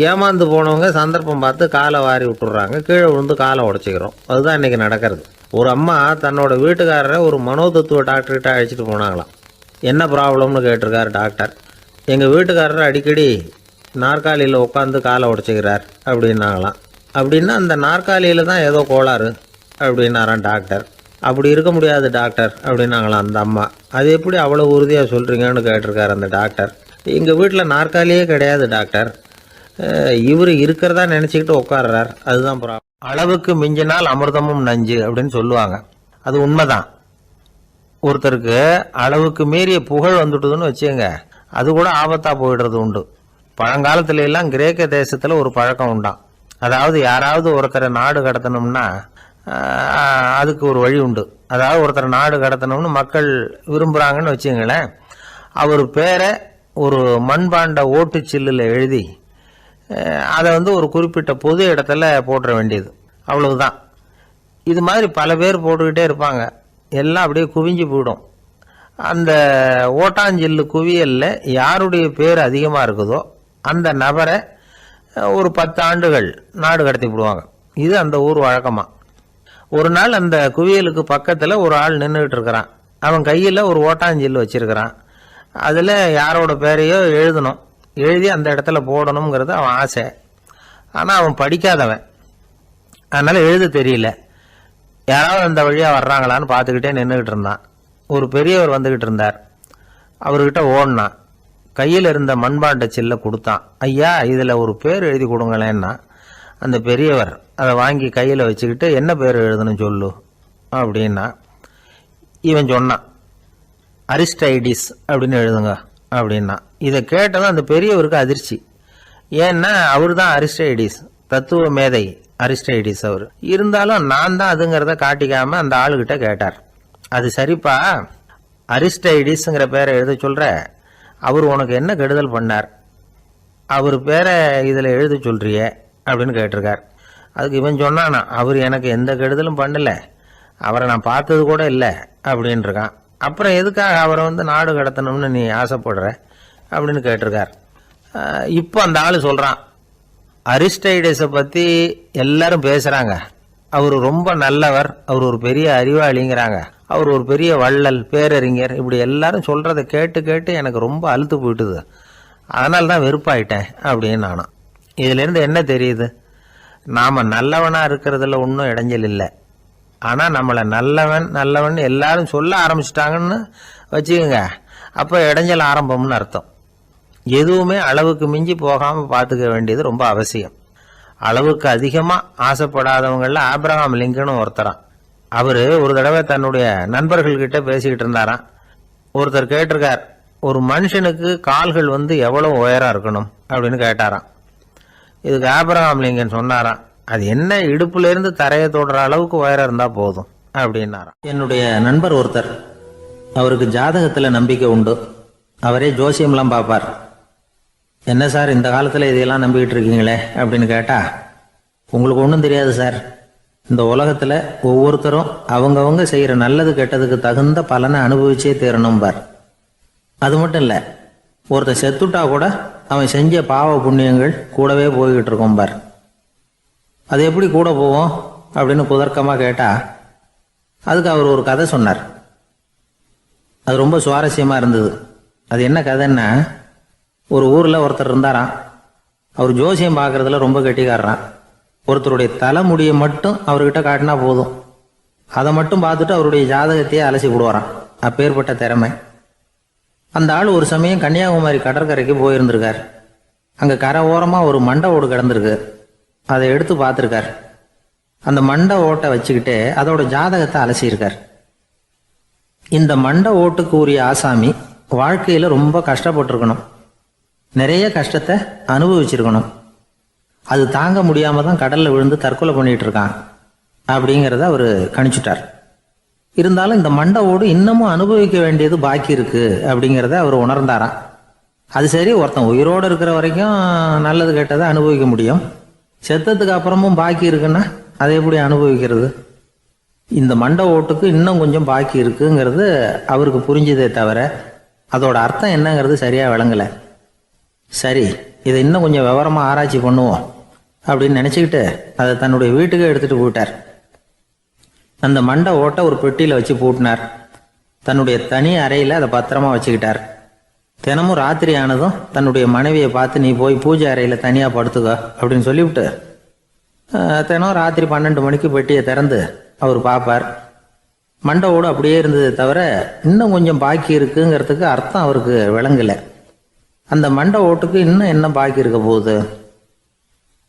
ஏமாந்து போனவங்க சந்தர்ப்பம் பார்த்து காலை வாரி விட்டுறாங்க, கீழே விழுந்து காலை உடச்சிக்கிறோம். அதுதான் இன்றைக்கி நடக்கிறது. ஒரு அம்மா தன்னோட வீட்டுக்காரரை ஒரு மனோதத்துவ டாக்டர்கிட்ட அழைச்சிட்டு போனாங்களாம். என்ன ப்ராப்ளம்னு கேட்டிருக்காரு டாக்டர். எங்கள் வீட்டுக்காரர் அடிக்கடி நாற்காலியில் உட்காந்து காலை உடச்சிக்கிறார் அப்படின்னாங்களாம். அப்படின்னா அந்த நாற்காலியில் தான் ஏதோ கோளாறு அப்படின்னாரான் டாக்டர். அப்படி இருக்க முடியாது டாக்டர் அப்படின்னாங்களாம் அந்த அம்மா. அது எப்படி அவ்வளோ உறுதியாக சொல்கிறீங்கன்னு கேட்டிருக்காரு அந்த டாக்டர். எங்கள் வீட்டில் நாற்காலியே கிடையாது டாக்டர், இவர் இருக்கிறதா நினச்சிக்கிட்டு உட்கார்றார், அதுதான் ப்ராப்ளம். அளவுக்கு மிஞ்சினால் அமிர்தமும் நஞ்சு அப்படின்னு சொல்லுவாங்க. அது உண்மைதான். ஒருத்தருக்கு அளவுக்கு மீறிய புகழ் வந்துட்டுதுன்னு வச்சுங்க, அது கூட ஆபத்தாக போயிடுறது உண்டு. பழங்காலத்துல எல்லாம் கிரேக்க தேசத்தில் ஒரு பழக்கம் உண்டாம். அதாவது யாராவது ஒருத்தரை நாடு கடத்தணும்னா அதுக்கு ஒரு வழி உண்டு. அதாவது ஒருத்தரை நாடு கடத்தணும்னு மக்கள் விரும்புகிறாங்கன்னு வச்சுங்களேன், அவர் பேரை ஒரு மண்பாண்ட ஓட்டுச்சில்லில் எழுதி அதை ஒரு குறிப்பிட்ட பொது இடத்துல போட்டுற வேண்டியது, அவ்வளவுதான். இது மாதிரி பல பேர் போட்டுக்கிட்டே இருப்பாங்க. எல்லாம் அப்படியே குவிஞ்சு போயிடும். அந்த ஓட்டாஞ்சில்லு குவியலில் யாருடைய பேர் அதிகமாக இருக்குதோ அந்த நபரை ஒரு 10 ஆண்டுகள் நாடு கடத்தி விடுவாங்க. இது அந்த ஊர் வழக்கமாக. ஒரு நாள் அந்த குவியலுக்கு பக்கத்தில் ஒரு ஆள் நின்றுக்கிட்டு இருக்கிறான். அவன் கையில் ஒரு ஓட்டாஞ்சில்லு வச்சிருக்கிறான். அதில் யாரோட பேரையோ எழுதணும், எழுதி அந்த இடத்துல போடணுங்கிறது அவன் ஆசை. ஆனால் அவன் படிக்காதவன், அதனால் எழுத தெரியல. யாராவது அந்த வழியாக வர்றாங்களான்னு பார்த்துக்கிட்டே நின்றுக்கிட்டு இருந்தான். ஒரு பெரியவர் வந்துக்கிட்டு இருந்தார். அவர்கிட்ட ஓடினான். கையில் இருந்த மண்பாண்ட சில்லை கொடுத்தான். ஐயா, இதில் ஒரு பேர் எழுதி கொடுங்களேன்னா அந்த பெரியவர் அதை வாங்கி கையில் வச்சுக்கிட்டு, என்ன பேர் எழுதணும் சொல்லு அப்படின்னா. இவன் சொன்னான், அரிஸ்டைடிஸ் அப்படின்னு எழுதுங்க அப்படின்னா. இதை கேட்டதும் அந்த பெரியவருக்கு அதிர்ச்சி. ஏன்னா அவர் தான் அரிஸ்டைடிஸ், தத்துவ மேதை அரிஸ்டைடிஸ் அவர். இருந்தாலும் நான் தான் அதுங்கிறத காட்டிக்காம அந்த ஆளுகிட்ட கேட்டார். அது சரிப்பா, அரிஸ்டைடிஸ்ங்கிற பேரை எழுத சொல்ற, அவர் உனக்கு என்ன கெடுதல் பண்ணார், அவர் பேரை இதில் எழுத சொல்றியே அப்படின்னு கேட்டிருக்கார். அதுக்கு இவன் சொன்னானா, அவர் எனக்கு எந்த கெடுதலும் பண்ணலை, அவரை நான் பார்த்தது கூட இல்லை அப்படின்ட்டுருக்கான். அப்புறம் எதுக்காக அவரை நாடு கடத்தணும்னு நீ ஆசைப்படுற அப்படின்னு கேட்டிருக்கார். இப்போ அந்த ஆள் சொல்கிறான், அரிஸ்டைடஸை பற்றி எல்லாரும் பேசுகிறாங்க, அவர் ரொம்ப நல்லவர், அவர் ஒரு பெரிய அறிவாளிங்கிறாங்க, அவர் ஒரு பெரிய வள்ளல், பேரறிஞர், இப்படி எல்லாரும் சொல்கிறத கேட்டு கேட்டு எனக்கு ரொம்ப அழுத்து போயிட்டுது, அதனால தான் வெறுப்பாயிட்டேன் அப்படின்னு நானும். இதிலேருந்து என்ன தெரியுது, நாம் நல்லவனாக இருக்கிறதுல ஒன்றும் இடைஞ்சல் இல்லை. ஆனால் நம்மளை நல்லவன் நல்லவன் எல்லாரும் சொல்ல ஆரம்பிச்சிட்டாங்கன்னு வச்சுக்கோங்க, அப்போ இடைஞ்சல் ஆரம்பம்னு அர்த்தம். எதுவுமே அளவுக்கு மிஞ்சி போகாமல் பார்த்துக்க வேண்டியது ரொம்ப அவசியம். அளவுக்கு அதிகமாக ஆசைப்படாதவங்களில் ஆப்ரஹாம் லிங்கனும் ஒருத்தரான். அவர் ஒரு தடவை தன்னுடைய நண்பர்கள்கிட்ட பேசிக்கிட்டு இருந்தாராம். ஒருத்தர் கேட்டிருக்கார், ஒரு மனுஷனுக்கு கால்கள் எவ்வளோ உயரம் இருக்கணும் அப்படின்னு கேட்டாராம். இதுக்கு ஆப்ரஹாம் லிங்கன் சொன்னாராம், அது என்ன, இடுப்புலேருந்து தரையை தொடுற அளவுக்கு உயரம் இருந்தால் போதும் அப்படின்னாராம். என்னுடைய நண்பர் ஒருத்தர், அவருக்கு ஜாதகத்தில் நம்பிக்கை உண்டு, அவரே ஜோசியம்லாம் பார்ப்பார். என்ன சார் இந்த காலத்தில் இதையெல்லாம் நம்பிக்கிட்டு இருக்கீங்களே அப்படின்னு கேட்டால், உங்களுக்கு ஒன்றும் தெரியாது சார், இந்த உலகத்தில் ஒவ்வொருத்தரும் அவங்கவங்க செய்கிற நல்லது கெட்டதுக்கு தகுந்த பலனை அனுபவிச்சே தீரணும் பார். அது மட்டும் இல்லை, ஒருத்தன் செத்துட்டா கூட அவன் செஞ்ச பாவ புண்ணியங்கள் கூடவே போய்கிட்டு இருக்கும் பார். அது எப்படி கூட போவோம் அப்படின்னு குதர்க்கமாக கேட்டால் அதுக்கு அவர் ஒரு கதை சொன்னார். அது ரொம்ப சுவாரஸ்யமாக இருந்தது. அது என்ன கதைன்னா, ஒரு ஊரில் ஒருத்தர் இருந்தாராம். அவர் ஜோசியம் பார்க்குறதுல ரொம்ப கெட்டிக்காரரான். ஒருத்தருடைய தலைமுடியை மட்டும் அவர்கிட்ட காட்டினா போதும், அதை மட்டும் பார்த்துட்டு அவருடைய ஜாதகத்தையே அலசி விடுவாராம். அப்பேற்பட்ட திறமை. அந்த ஆள் ஒரு சமயம் கன்னியாகுமரி கடற்கரைக்கு போயிருந்திருக்கார். அங்கே கரை ஓரமாக ஒரு மண்டை ஓடு கிடந்திருக்கு. அதை எடுத்து பார்த்துருக்கார். அந்த மண்டை ஓட்டை வச்சுக்கிட்டே அதோட ஜாதகத்தை அலசியிருக்கார். இந்த மண்டை ஓட்டுக்கு உரிய ஆசாமி வாழ்க்கையில் ரொம்ப கஷ்டப்பட்டிருக்கணும், நிறைய கஷ்டத்தை அனுபவிச்சிருக்கணும். அது தாங்க முடியாமல் தான் கடலில் விழுந்து தற்கொலை பண்ணிகிட்டு இருக்கான் அப்படிங்கிறத அவர் கணிச்சுட்டார். இருந்தாலும் இந்த மண்டை ஓடு இன்னமும் அனுபவிக்க வேண்டியது பாக்கி இருக்கு அப்படிங்கிறத அவர் உணர்ந்தாராம். அது சரி, ஒருத்தன் உயிரோடு இருக்கிற வரைக்கும் நல்லது கெட்டதை அனுபவிக்க முடியும், செத்ததுக்கு அப்புறமும் பாக்கி இருக்குன்னா அதை எப்படி அனுபவிக்கிறது? இந்த மண்டை ஓட்டுக்கு இன்னும் கொஞ்சம் பாக்கி இருக்குங்கிறது அவருக்கு புரிஞ்சதே தவிர அதோட அர்த்தம் என்னங்கிறது சரியாக விளங்கலை. சரி, இதை இன்னும் கொஞ்சம் விவரமாக ஆராய்ச்சி பண்ணுவோம் அப்படின்னு நினச்சிக்கிட்டு அதை தன்னுடைய வீட்டுக்கு எடுத்துகிட்டு போயிட்டார். அந்த மண்டை ஓட்டை ஒரு பெட்டியில் வச்சு பூட்டினார். தன்னுடைய தனி அறையில் அதை பத்திரமா வச்சுக்கிட்டார். தினமும் ராத்திரி ஆனதும் தன்னுடைய மனைவியை பார்த்து, நீ போய் பூஜை அறையில் தனியாக படுத்துக்க அப்படின்னு சொல்லிவிட்டு தினம் ராத்திரி 12 மணிக்கு பெட்டியை திறந்து அவர் பார்ப்பார். மண்டை ஓடு அப்படியே இருந்ததை தவிர இன்னும் கொஞ்சம் பாக்கி இருக்குங்கிறதுக்கு அர்த்தம் அவருக்கு விளங்கலை. அந்த மண்டை ஓட்டுக்கு இன்னும் என்ன பாக்கி இருக்க போகுது?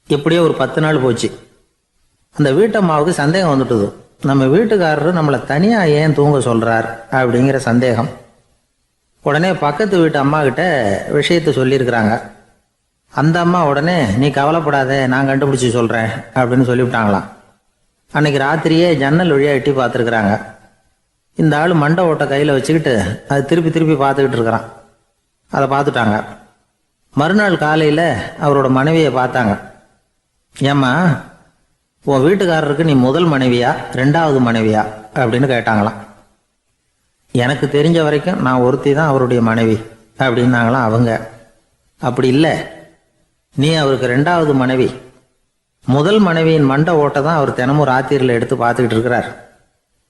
எப்படியோ ஒரு 10 நாள் போச்சு. அந்த வீட்டம்மாவுக்கு சந்தேகம் வந்துட்டுது. நம்ம வீட்டுக்காரரு நம்மளை தனியாக ஏன் தூங்க சொல்கிறார் அப்படிங்கிற சந்தேகம். உடனே பக்கத்து வீட்டு அம்மா கிட்ட விஷயத்தை சொல்லியிருக்கிறாங்க. அந்த அம்மா உடனே, நீ கவலைப்படாத, நான் கண்டுபிடிச்சி சொல்கிறேன் அப்படின்னு சொல்லிவிட்டாங்களாம். அன்னைக்கு ராத்திரியே ஜன்னல் வழியாக எட்டி பார்த்துருக்குறாங்க. இந்த ஆள் மண்டை ஓட்டை கையில் வச்சுக்கிட்டு அது திருப்பி திருப்பி பார்த்துக்கிட்டு இருக்கிறான். அதை பார்த்துட்டாங்க. மறுநாள் காலையில் அவரோட மனைவியை பார்த்தாங்க. ஏம்மா, உன் வீட்டுக்காரருக்கு நீ முதல் மனைவியா 2வது மனைவியா அப்படின்னு கேட்டாங்களாம். எனக்கு தெரிஞ்ச வரைக்கும் நான் ஒருத்தி தான் அவருடைய மனைவி அப்படின்னாங்களாம் அவங்க. அப்படி இல்லை, நீ அவருக்கு 2வது மனைவி. முதல் மனைவியின் மண்டை ஓட்டை தான் அவர் தினமும் ராத்திரியில் எடுத்து பார்த்துக்கிட்டு இருக்கிறார்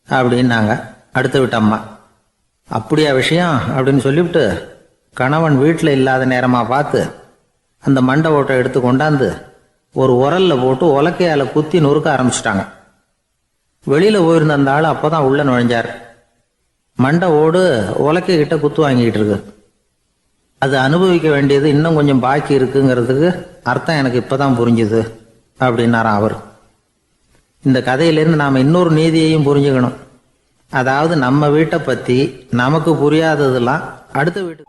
அப்படின்னாங்க அடுத்த வீட்டு அம்மா. அப்படியா விஷயம் அப்படின்னு சொல்லிவிட்டு கணவன் வீட்டில் இல்லாத நேரமாக பார்த்து அந்த மண்டை ஓட்டை எடுத்து கொண்டாந்து ஒரு உரலில் போட்டு உலக்கையால் குத்தி நொறுக்க ஆரம்பிச்சிட்டாங்க. வெளியில் போயிருந்த அந்த ஆள் அப்போ தான் உள்ளே நுழைஞ்சார். மண்டை ஓடு உலக்கை கிட்ட குத்து வாங்கிக்கிட்டு இருக்கு. அது அனுபவிக்க வேண்டியது இன்னும் கொஞ்சம் பாக்கி இருக்குங்கிறதுக்கு அர்த்தம் எனக்கு இப்போ தான் புரிஞ்சுது அப்படின்னாராம் அவர். இந்த கதையிலேருந்து நாம் இன்னொரு நீதியையும் புரிஞ்சுக்கணும். அதாவது நம்ம வீட்டை பற்றி நமக்கு புரியாததெல்லாம் அடுத்த வீட்டு.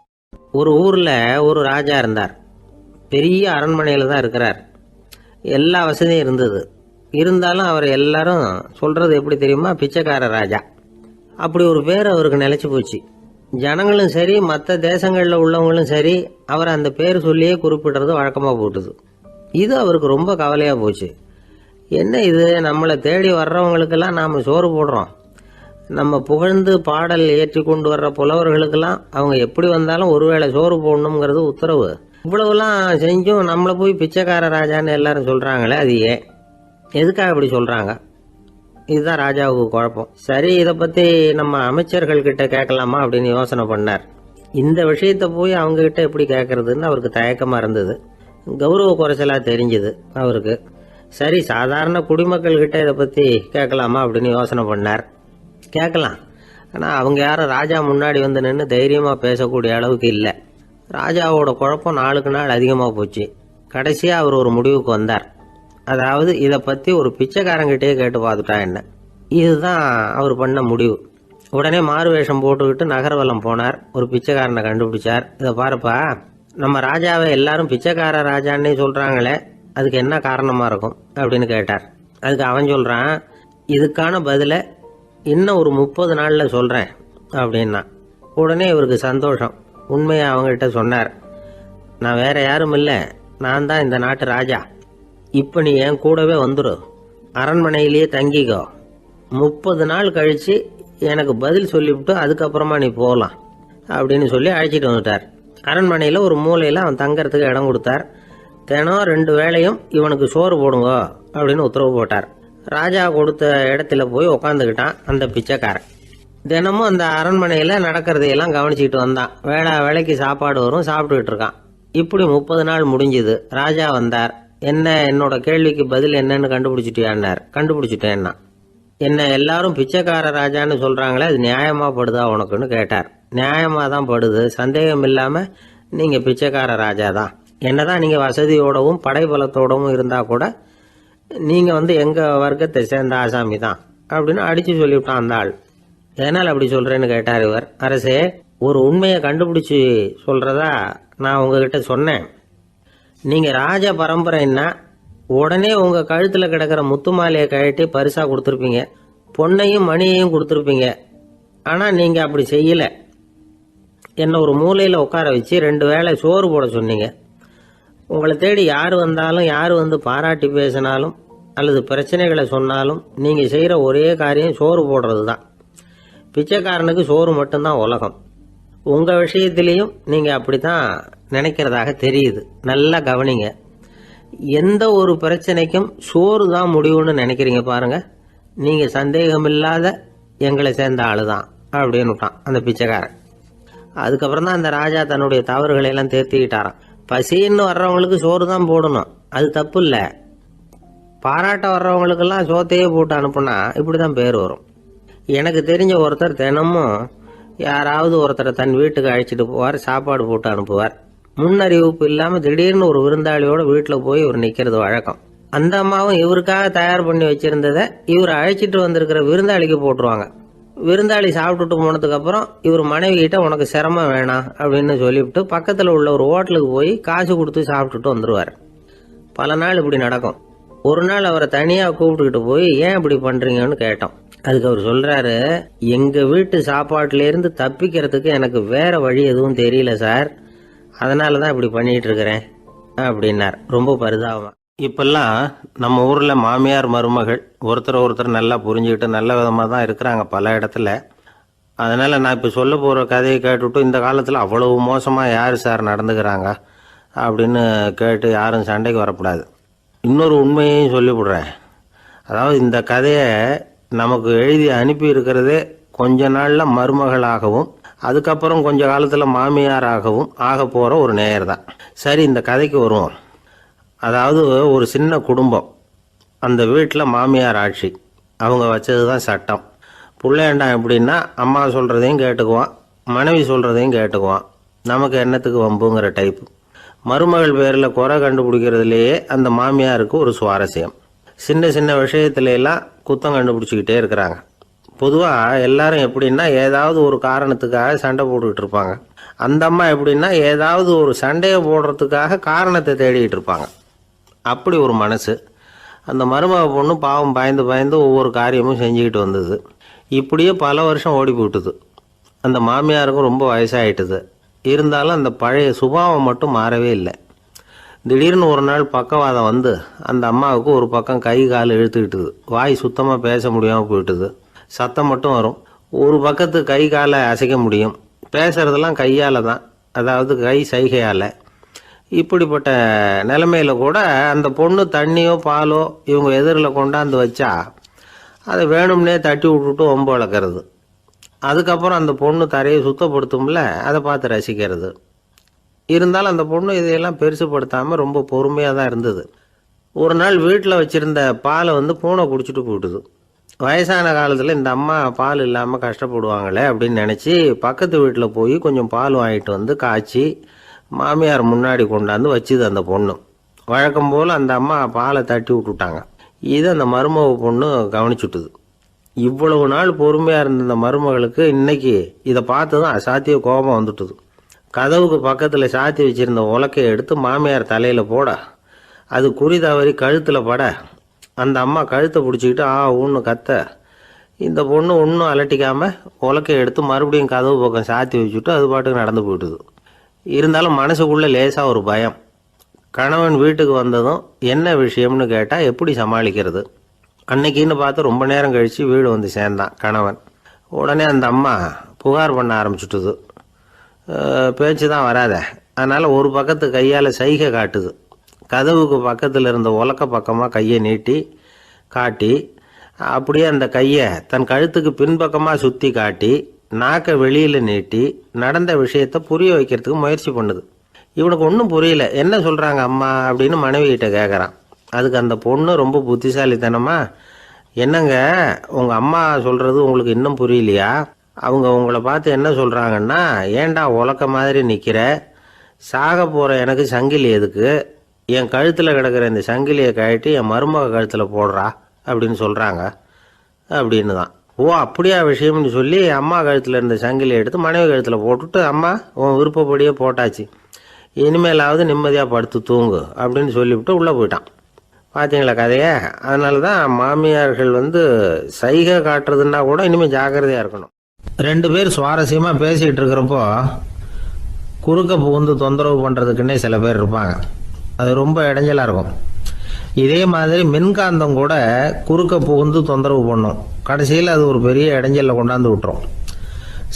ஒரு ஊரில் ஒரு ராஜா இருந்தார். பெரிய அரண்மனையில் தான் இருக்கிறார். எல்லா வசதியும் இருந்தது. இருந்தாலும் அவர் எல்லாரும் சொல்கிறது எப்படி தெரியுமா, பிச்சைக்கார ராஜா. அப்படி ஒரு பேர் அவருக்கு நிலைச்சி போச்சு. ஜனங்களும் சரி, மற்ற தேசங்களில் உள்ளவங்களும் சரி, அவர் அந்த பேர் சொல்லியே குறிப்பிடுறது வழக்கமாக போட்டுது. இது அவருக்கு ரொம்ப கவலையாக போச்சு. என்ன இது, நம்மளை தேடி வர்றவங்களுக்கெல்லாம் நாம் சோறு போடுறோம், நம்ம புகழ்ந்து பாடல் ஏற்றி கொண்டு வர்ற புலவர்களுக்கெல்லாம் அவங்க எப்படி வந்தாலும் ஒருவேளை சோறு போடணுங்கிறது உத்தரவு. இவ்வளவுலாம் செஞ்சும் நம்மளை போய் பிச்சைக்கார ராஜான்னு எல்லாரும் சொல்கிறாங்களே, அது ஏன், எதுக்காக இப்படி சொல்கிறாங்க? இதுதான் ராஜாவுக்கு குழப்பம். சரி, இதை பற்றி நம்ம அமைச்சர்கள் கிட்ட கேட்கலாமா அப்படின்னு யோசனை பண்ணார். இந்த விஷயத்தை போய் அவங்ககிட்ட எப்படி கேட்கறதுன்னு அவருக்கு தயக்கமாக இருந்தது. கௌரவ குறைச்சலாக தெரிஞ்சுது அவருக்கு. சரி, சாதாரண குடிமக்கள்கிட்ட இதை பற்றி கேட்கலாமா அப்படின்னு யோசனை பண்ணார். கேட்கலாம், ஆனால் அவங்க யாரும் ராஜா முன்னாடி வந்து நின்று தைரியமாக பேசக்கூடிய அளவுக்கு இல்லை. ராஜாவோட குழப்பம் நாளுக்கு நாள் அதிகமாக போச்சு. கடைசியாக அவர் ஒரு முடிவுக்கு வந்தார். அதாவது இதை பற்றி ஒரு பிச்சைக்காரங்கிட்டே கேட்டு பார்த்துட்டா என்ன. இதுதான் அவர் பண்ண முடிவு. உடனே மாறு வேஷம் போட்டுக்கிட்டு நகர்வலம் போனார். ஒரு பிச்சைக்காரனை கண்டுபிடிச்சார். இதை பாருப்பா, நம்ம ராஜாவை எல்லாரும் பிச்சைக்கார ராஜான்னே சொல்கிறாங்களே, அதுக்கு என்ன காரணமாக இருக்கும் அப்படின்னு கேட்டார். அதுக்கு அவன் சொல்கிறான், இதுக்கான பதிலை இன்னும் ஒரு 30 நாளில் சொல்கிறேன் அப்படின்னா. உடனே இவருக்கு சந்தோஷம். உண்மையை அவங்ககிட்ட சொன்னார். நான் வேற யாரும் இல்லை, நான் தான் இந்த நாட்டு ராஜா. இப்போ நீ என் கூடவே வந்துடும், அரண்மனையிலேயே தங்கிக்கோ. 30 நாள் கழித்து எனக்கு பதில் சொல்லிவிட்டு அதுக்கப்புறமா நீ போகலாம் அப்படின்னு சொல்லி அழைச்சிட்டு வந்துட்டார். அரண்மனையில் ஒரு மூலையில் அவன் தங்கறதுக்கு இடம் கொடுத்தார். தினம் 2 வேளையும் இவனுக்கு சோறு போடுங்க அப்படின்னு உத்தரவு போட்டார். ராஜா கொடுத்த இடத்துல போய் உக்காந்துக்கிட்டான் அந்த பிச்சைக்காரன். தினமும் அந்த அரண்மனையில் நடக்கிறதையெல்லாம் கவனிச்சிக்கிட்டு வந்தான். வேளைக்கு சாப்பாடு வரும், சாப்பிட்டுக்கிட்டு இருக்கான். இப்படி 30 நாள் முடிஞ்சுது. ராஜா வந்தார். என்ன, என்னோட கேள்விக்கு பதில் என்னன்னு கண்டுபிடிச்சிட்டியான்னார். கண்டுபிடிச்சிட்டேன்னா. என்ன எல்லாரும் பிச்சைக்கார ராஜான்னு சொல்கிறாங்களே, அது நியாயமாக படுதா உனக்குன்னு கேட்டார். நியாயமாக தான் படுது, சந்தேகம் இல்லாமல் நீங்கள் பிச்சைக்கார ராஜா தான். என்னதான் நீங்கள் வசதியோடவும் படைபலத்தோடவும் இருந்தால் கூட நீங்கள் எங்கள் வர்க்கத்தை சேர்ந்த ஆசாமி தான் அப்படின்னு அடித்து சொல்லிவிட்டான் அந்த ஆள். எதனால் அப்படி சொல்கிறேன்னு கேட்டார் இவர். அரசே, ஒரு உண்மையை கண்டுபிடிச்சி சொல்கிறதா நான் உங்ககிட்ட சொன்னேன். நீங்கள் ராஜ பரம்பரைன்னா உடனே உங்கள் கழுத்தில் கிடக்கிற முத்து மாலையை கழட்டி பரிசாக கொடுத்துருப்பீங்க, பொண்ணையும் மணியையும் கொடுத்துருப்பீங்க. ஆனால் நீங்கள் அப்படி செய்யலை. என்னை ஒரு மூலையில் உட்கார வச்சு 2 வேளை சோறு போட சொன்னீங்க. உங்களை தேடி யார் வந்தாலும், யார் பாராட்டி பேசினாலும் அல்லது பிரச்சனைகளை சொன்னாலும் நீங்கள் செய்கிற ஒரே காரியம் சோறு போடுறது தான். பிச்சைக்காரனுக்கு சோறு மட்டும்தான் உலகம். உங்கள் விஷயத்திலையும் நீங்கள் அப்படி தான் நினைக்கிறதாக தெரியுது. நல்லா கவனிங்க. எந்த ஒரு பிரச்சனைக்கும் சோறு தான் முடிவுன்னு நினைக்கிறீங்க பாருங்க. நீங்கள் சந்தேகமில்லாத எங்களை சேர்ந்த ஆளு தான் அப்படின்னு விட்டான் அந்த பிச்சைக்காரன். அதுக்கப்புறம் தான் அந்த ராஜா தன்னுடைய தவறுகளை எல்லாம் தேர்த்திக்கிட்டாராம். பசின்னு வர்றவங்களுக்கு சோறு தான் போடணும், அது தப்பு இல்லை. பாராட்ட வர்றவங்களுக்கெல்லாம் சோத்தையே போட்டு அனுப்புனா இப்படி தான் பேர் வரும். எனக்கு தெரிஞ்ச ஒருத்தர் தினமும் யாராவது ஒருத்தரை தன் வீட்டுக்கு அழைச்சிட்டு போவார், சாப்பாடு போட்டு அனுப்புவார். முன்னறிவிப்பு இல்லாமல் திடீர்னு ஒரு விருந்தாளியோட வீட்டில் போய் இவர் நிற்கிறது வழக்கம். அந்த அம்மாவும் இவருக்காக தயார் பண்ணி வச்சிருந்ததை இவர் அழைச்சிட்டு வந்திருக்கிற விருந்தாளிக்கு போட்டுருவாங்க. விருந்தாளி சாப்பிட்டுட்டு போனதுக்கப்புறம் இவர் மனைவி கிட்ட உனக்கு சிரமம் வேணாம் அப்படின்னு சொல்லிவிட்டு பக்கத்தில் உள்ள ஒரு ஹோட்டலுக்கு போய் காசு கொடுத்து சாப்பிட்டுட்டு வந்துடுவார். பல நாள் இப்படி நடக்கும். ஒரு நாள் அவரை தனியாக கூப்பிட்டுக்கிட்டு போய் ஏன் இப்படி பண்ணுறீங்கன்னு கேட்டோம். அதுக்கு அவர் சொல்கிறாரு, எங்கள் வீட்டு சாப்பாட்டிலேருந்து தப்பிக்கிறதுக்கு எனக்கு வேற வழி எதுவும் தெரியல சார், அதனால தான் இப்படி பண்ணிகிட்டு இருக்கிறேன் அப்படின்னார் ரொம்ப பரிதாபமாக. இப்பெல்லாம் நம்ம ஊரில் மாமியார் மருமகள் ஒருத்தர் நல்லா புரிஞ்சுக்கிட்டு நல்ல விதமாக தான் இருக்கிறாங்க பல இடத்துல. அதனால் நான் இப்போ சொல்ல போகிற கதையை கேட்டுவிட்டு இந்த காலத்தில் அவ்வளவு மோசமாக யார் சார் நடந்துக்கிறாங்க அப்படின்னு கேட்டு யாரும் சண்டைக்கு வரக்கூடாது. இன்னொரு உண்மையையும் சொல்லிவிடுறேன். அதாவது இந்த கதையை நமக்கு எழுதி அனுப்பி இருக்கிறதே கொஞ்ச நாளில் மருமகளாகவும் அதுக்கப்புறம் கொஞ்ச காலத்தில் மாமியாராகவும் ஆக போகிற ஒரு நேயர் தான். சரி, இந்த கதைக்கு வருவோம். அதாவது ஒரு சின்ன குடும்பம், அந்த வீட்டில் மாமியார் ஆட்சி, அவங்க வச்சது தான் சட்டம். பிள்ளையாண்டான் எப்படின்னா அம்மா சொல்கிறதையும் கேட்டுக்குவான், மனைவி சொல்கிறதையும் கேட்டுக்குவான், நமக்கு என்னத்துக்கு வம்புங்கிற டைப்பு. மருமகள் பேரில் குறை கண்டுபிடிக்கிறதுலேயே அந்த மாமியாருக்கு ஒரு சுவாரஸ்யம். சின்ன சின்ன விஷயத்துல எல்லாம் குத்தம் கண்டுபிடிச்சிக்கிட்டே இருக்கிறாங்க. பொதுவாக எல்லாரும் எப்படின்னா ஏதாவது ஒரு காரணத்துக்காக சண்டை போட்டுக்கிட்டு இருப்பாங்க. அந்த அம்மா எப்படின்னா ஏதாவது ஒரு சண்டையை போடுறதுக்காக காரணத்தை தேடிக்கிட்டு இருப்பாங்க. அப்படி ஒரு மனசு. அந்த மருமக பொண்ணு பாவம் பயந்து பயந்து ஒவ்வொரு காரியமும் செஞ்சுக்கிட்டு வந்தது. இப்படியே பல வருஷம் ஓடி போட்டுது. அந்த மாமியாருக்கும் ரொம்ப வயசாகிட்டுது. இருந்தாலும் அந்த பழைய சுபாவம் மட்டும் மாறவே இல்லை. திடீர்னு ஒரு நாள் பக்கவாதம் வந்து அந்த அம்மாவுக்கு ஒரு பக்கம் கை கால் இழுத்துக்கிட்டுது. வாய் சுத்தமாக பேச முடியாமல் போயிட்டுது. சத்தம் மட்டும் வரும். ஒரு பக்கத்து கை காலை அசைக்க முடியும். பேசுறதெல்லாம் கையால் தான், அதாவது கை சைகையால். இப்படிப்பட்ட நிலைமையில் கூட அந்த பொண்ணு தண்ணியோ பாலோ இவங்க எதிரில் கொண்டாந்து வச்சா அதை வேணும்னே தட்டி விட்டுட்டு ஒம்பு வளர்க்குறது. அதுக்கப்புறம் அந்த பொண்ணு தரையை சுத்தப்படுத்தும்ல, அதை பார்த்து ரசிக்கிறது. இருந்தாலும் அந்த பொண்ணு இதையெல்லாம் பெருசுப்படுத்தாமல் ரொம்ப பொறுமையாக தான் இருந்தது. ஒரு நாள் வீட்டில் வச்சுருந்த பாலை பூனை குடிச்சிட்டு போட்டுது. வயசான காலத்தில் இந்த அம்மா பால் இல்லாமல் கஷ்டப்படுவாங்களே அப்படின்னு நினச்சி பக்கத்து வீட்டில் போய் கொஞ்சம் பால் வாங்கிட்டு காய்ச்சி மாமியார் முன்னாடி கொண்டாந்து வச்சுது அந்த பொண்ணு. வழக்கம் போல் அந்த அம்மா பாலை தட்டி விட்டுட்டாங்க. இதை அந்த மருமக பொண்ணு கவனிச்சுட்டுது. இவ்வளவு நாள் பொறுமையாக இருந்த இந்த மருமகளுக்கு இன்னைக்கு இதை பார்த்து தான் அசாத்திய கோபம் வந்துட்டுது. கதவுக்கு பக்கத்தில் சாத்தி வச்சிருந்த உலக்கையை எடுத்து மாமியார் தலையில் போட, அது குறி தவறி கழுத்தில் பட, அந்த அம்மா கழுத்தை பிடிச்சிக்கிட்டு ஊன்னு கத்த, இந்த பொண்ணு ஒன்றும் அலட்டிக்காமல் உலக்கையை எடுத்து மறுபடியும் கதவு பக்கம் சாத்தி வச்சுட்டு அது பாட்டுக்கு நடந்து போயிட்டுது. இருந்தாலும் மனசுக்குள்ளே லேசாக ஒரு பயம். கணவன் வீட்டுக்கு வந்ததும் என்ன விஷயம்னு கேட்டால் எப்படி சமாளிக்கிறது. அன்னைக்குன்னு பார்த்து ரொம்ப நேரம் கழித்து வீடு வந்து சேர்ந்தான் கணவன். உடனே அந்த அம்மா புகார் பண்ண ஆரம்பிச்சுட்டுது. பேச்சு தான் வராத. அதனால் ஒரு பக்கத்து கையால் சைகை காட்டுது. கதவுக்கு பக்கத்தில் இருந்த உலக்க பக்கமாக கையை நீட்டி காட்டி அப்படியே அந்த கையை தன் கழுத்துக்கு பின்பக்கமாக சுற்றி காட்டி நாக்கை வெளியில் நீட்டி நடந்த விஷயத்தை புரிய வைக்கிறதுக்கு முயற்சி பண்ணுது. இவனுக்கு ஒன்றும் புரியல. என்ன சொல்கிறாங்க அம்மா அப்படின்னு மனைவிகிட்ட கேட்குறான். அதுக்கு அந்த பொண்ணு ரொம்ப புத்திசாலித்தனமா, என்னங்க உங்கள் அம்மா சொல்கிறது உங்களுக்கு இன்னும் புரியலையா? அவங்க உங்களை பார்த்து என்ன சொல்கிறாங்கன்னா, ஏன்டா உலக்க மாதிரி நிற்கிற, சாக போகிற எனக்கு சங்கிலி எதுக்கு, என் கழுத்தில் கிடக்கிற இந்த சங்கிலியை கழட்டி என் மருமக கழுத்தில் போடுறா அப்படின்னு சொல்கிறாங்க அப்படின்னு தான். ஓ அப்படியா விஷயம்னு சொல்லி அம்மா கழுத்தில் இருந்த சங்கிலியை எடுத்து மனைவி கழுத்தில் போட்டுட்டு, அம்மா உன் விருப்பப்படியே போட்டாச்சு, இனிமேலாவது நிம்மதியாக படுத்து தூங்கு அப்படின்னு சொல்லிவிட்டு உள்ளே போயிட்டான். பார்த்தீங்களா கதையை? அதனால தான் மாமியார்கள் சைகை காட்டுறதுன்னா கூட இனிமேல் ஜாக்கிரதையாக இருக்கணும். 2 பேர் சுவாரஸ்யமாக பேசிக்கிட்டு இருக்கிறப்போ குறுக்க புகுந்து தொந்தரவு பண்ணுறதுக்குன்னே சில பேர் இருப்பாங்க. அது ரொம்ப இடைஞ்சலாக இருக்கும். இதே மாதிரி மின்காந்தம் கூட குறுக்க புகுந்து தொந்தரவு பண்ணும். கடைசியில் அது ஒரு பெரிய இடைஞ்சலில் கொண்டாந்து விட்டுரும்.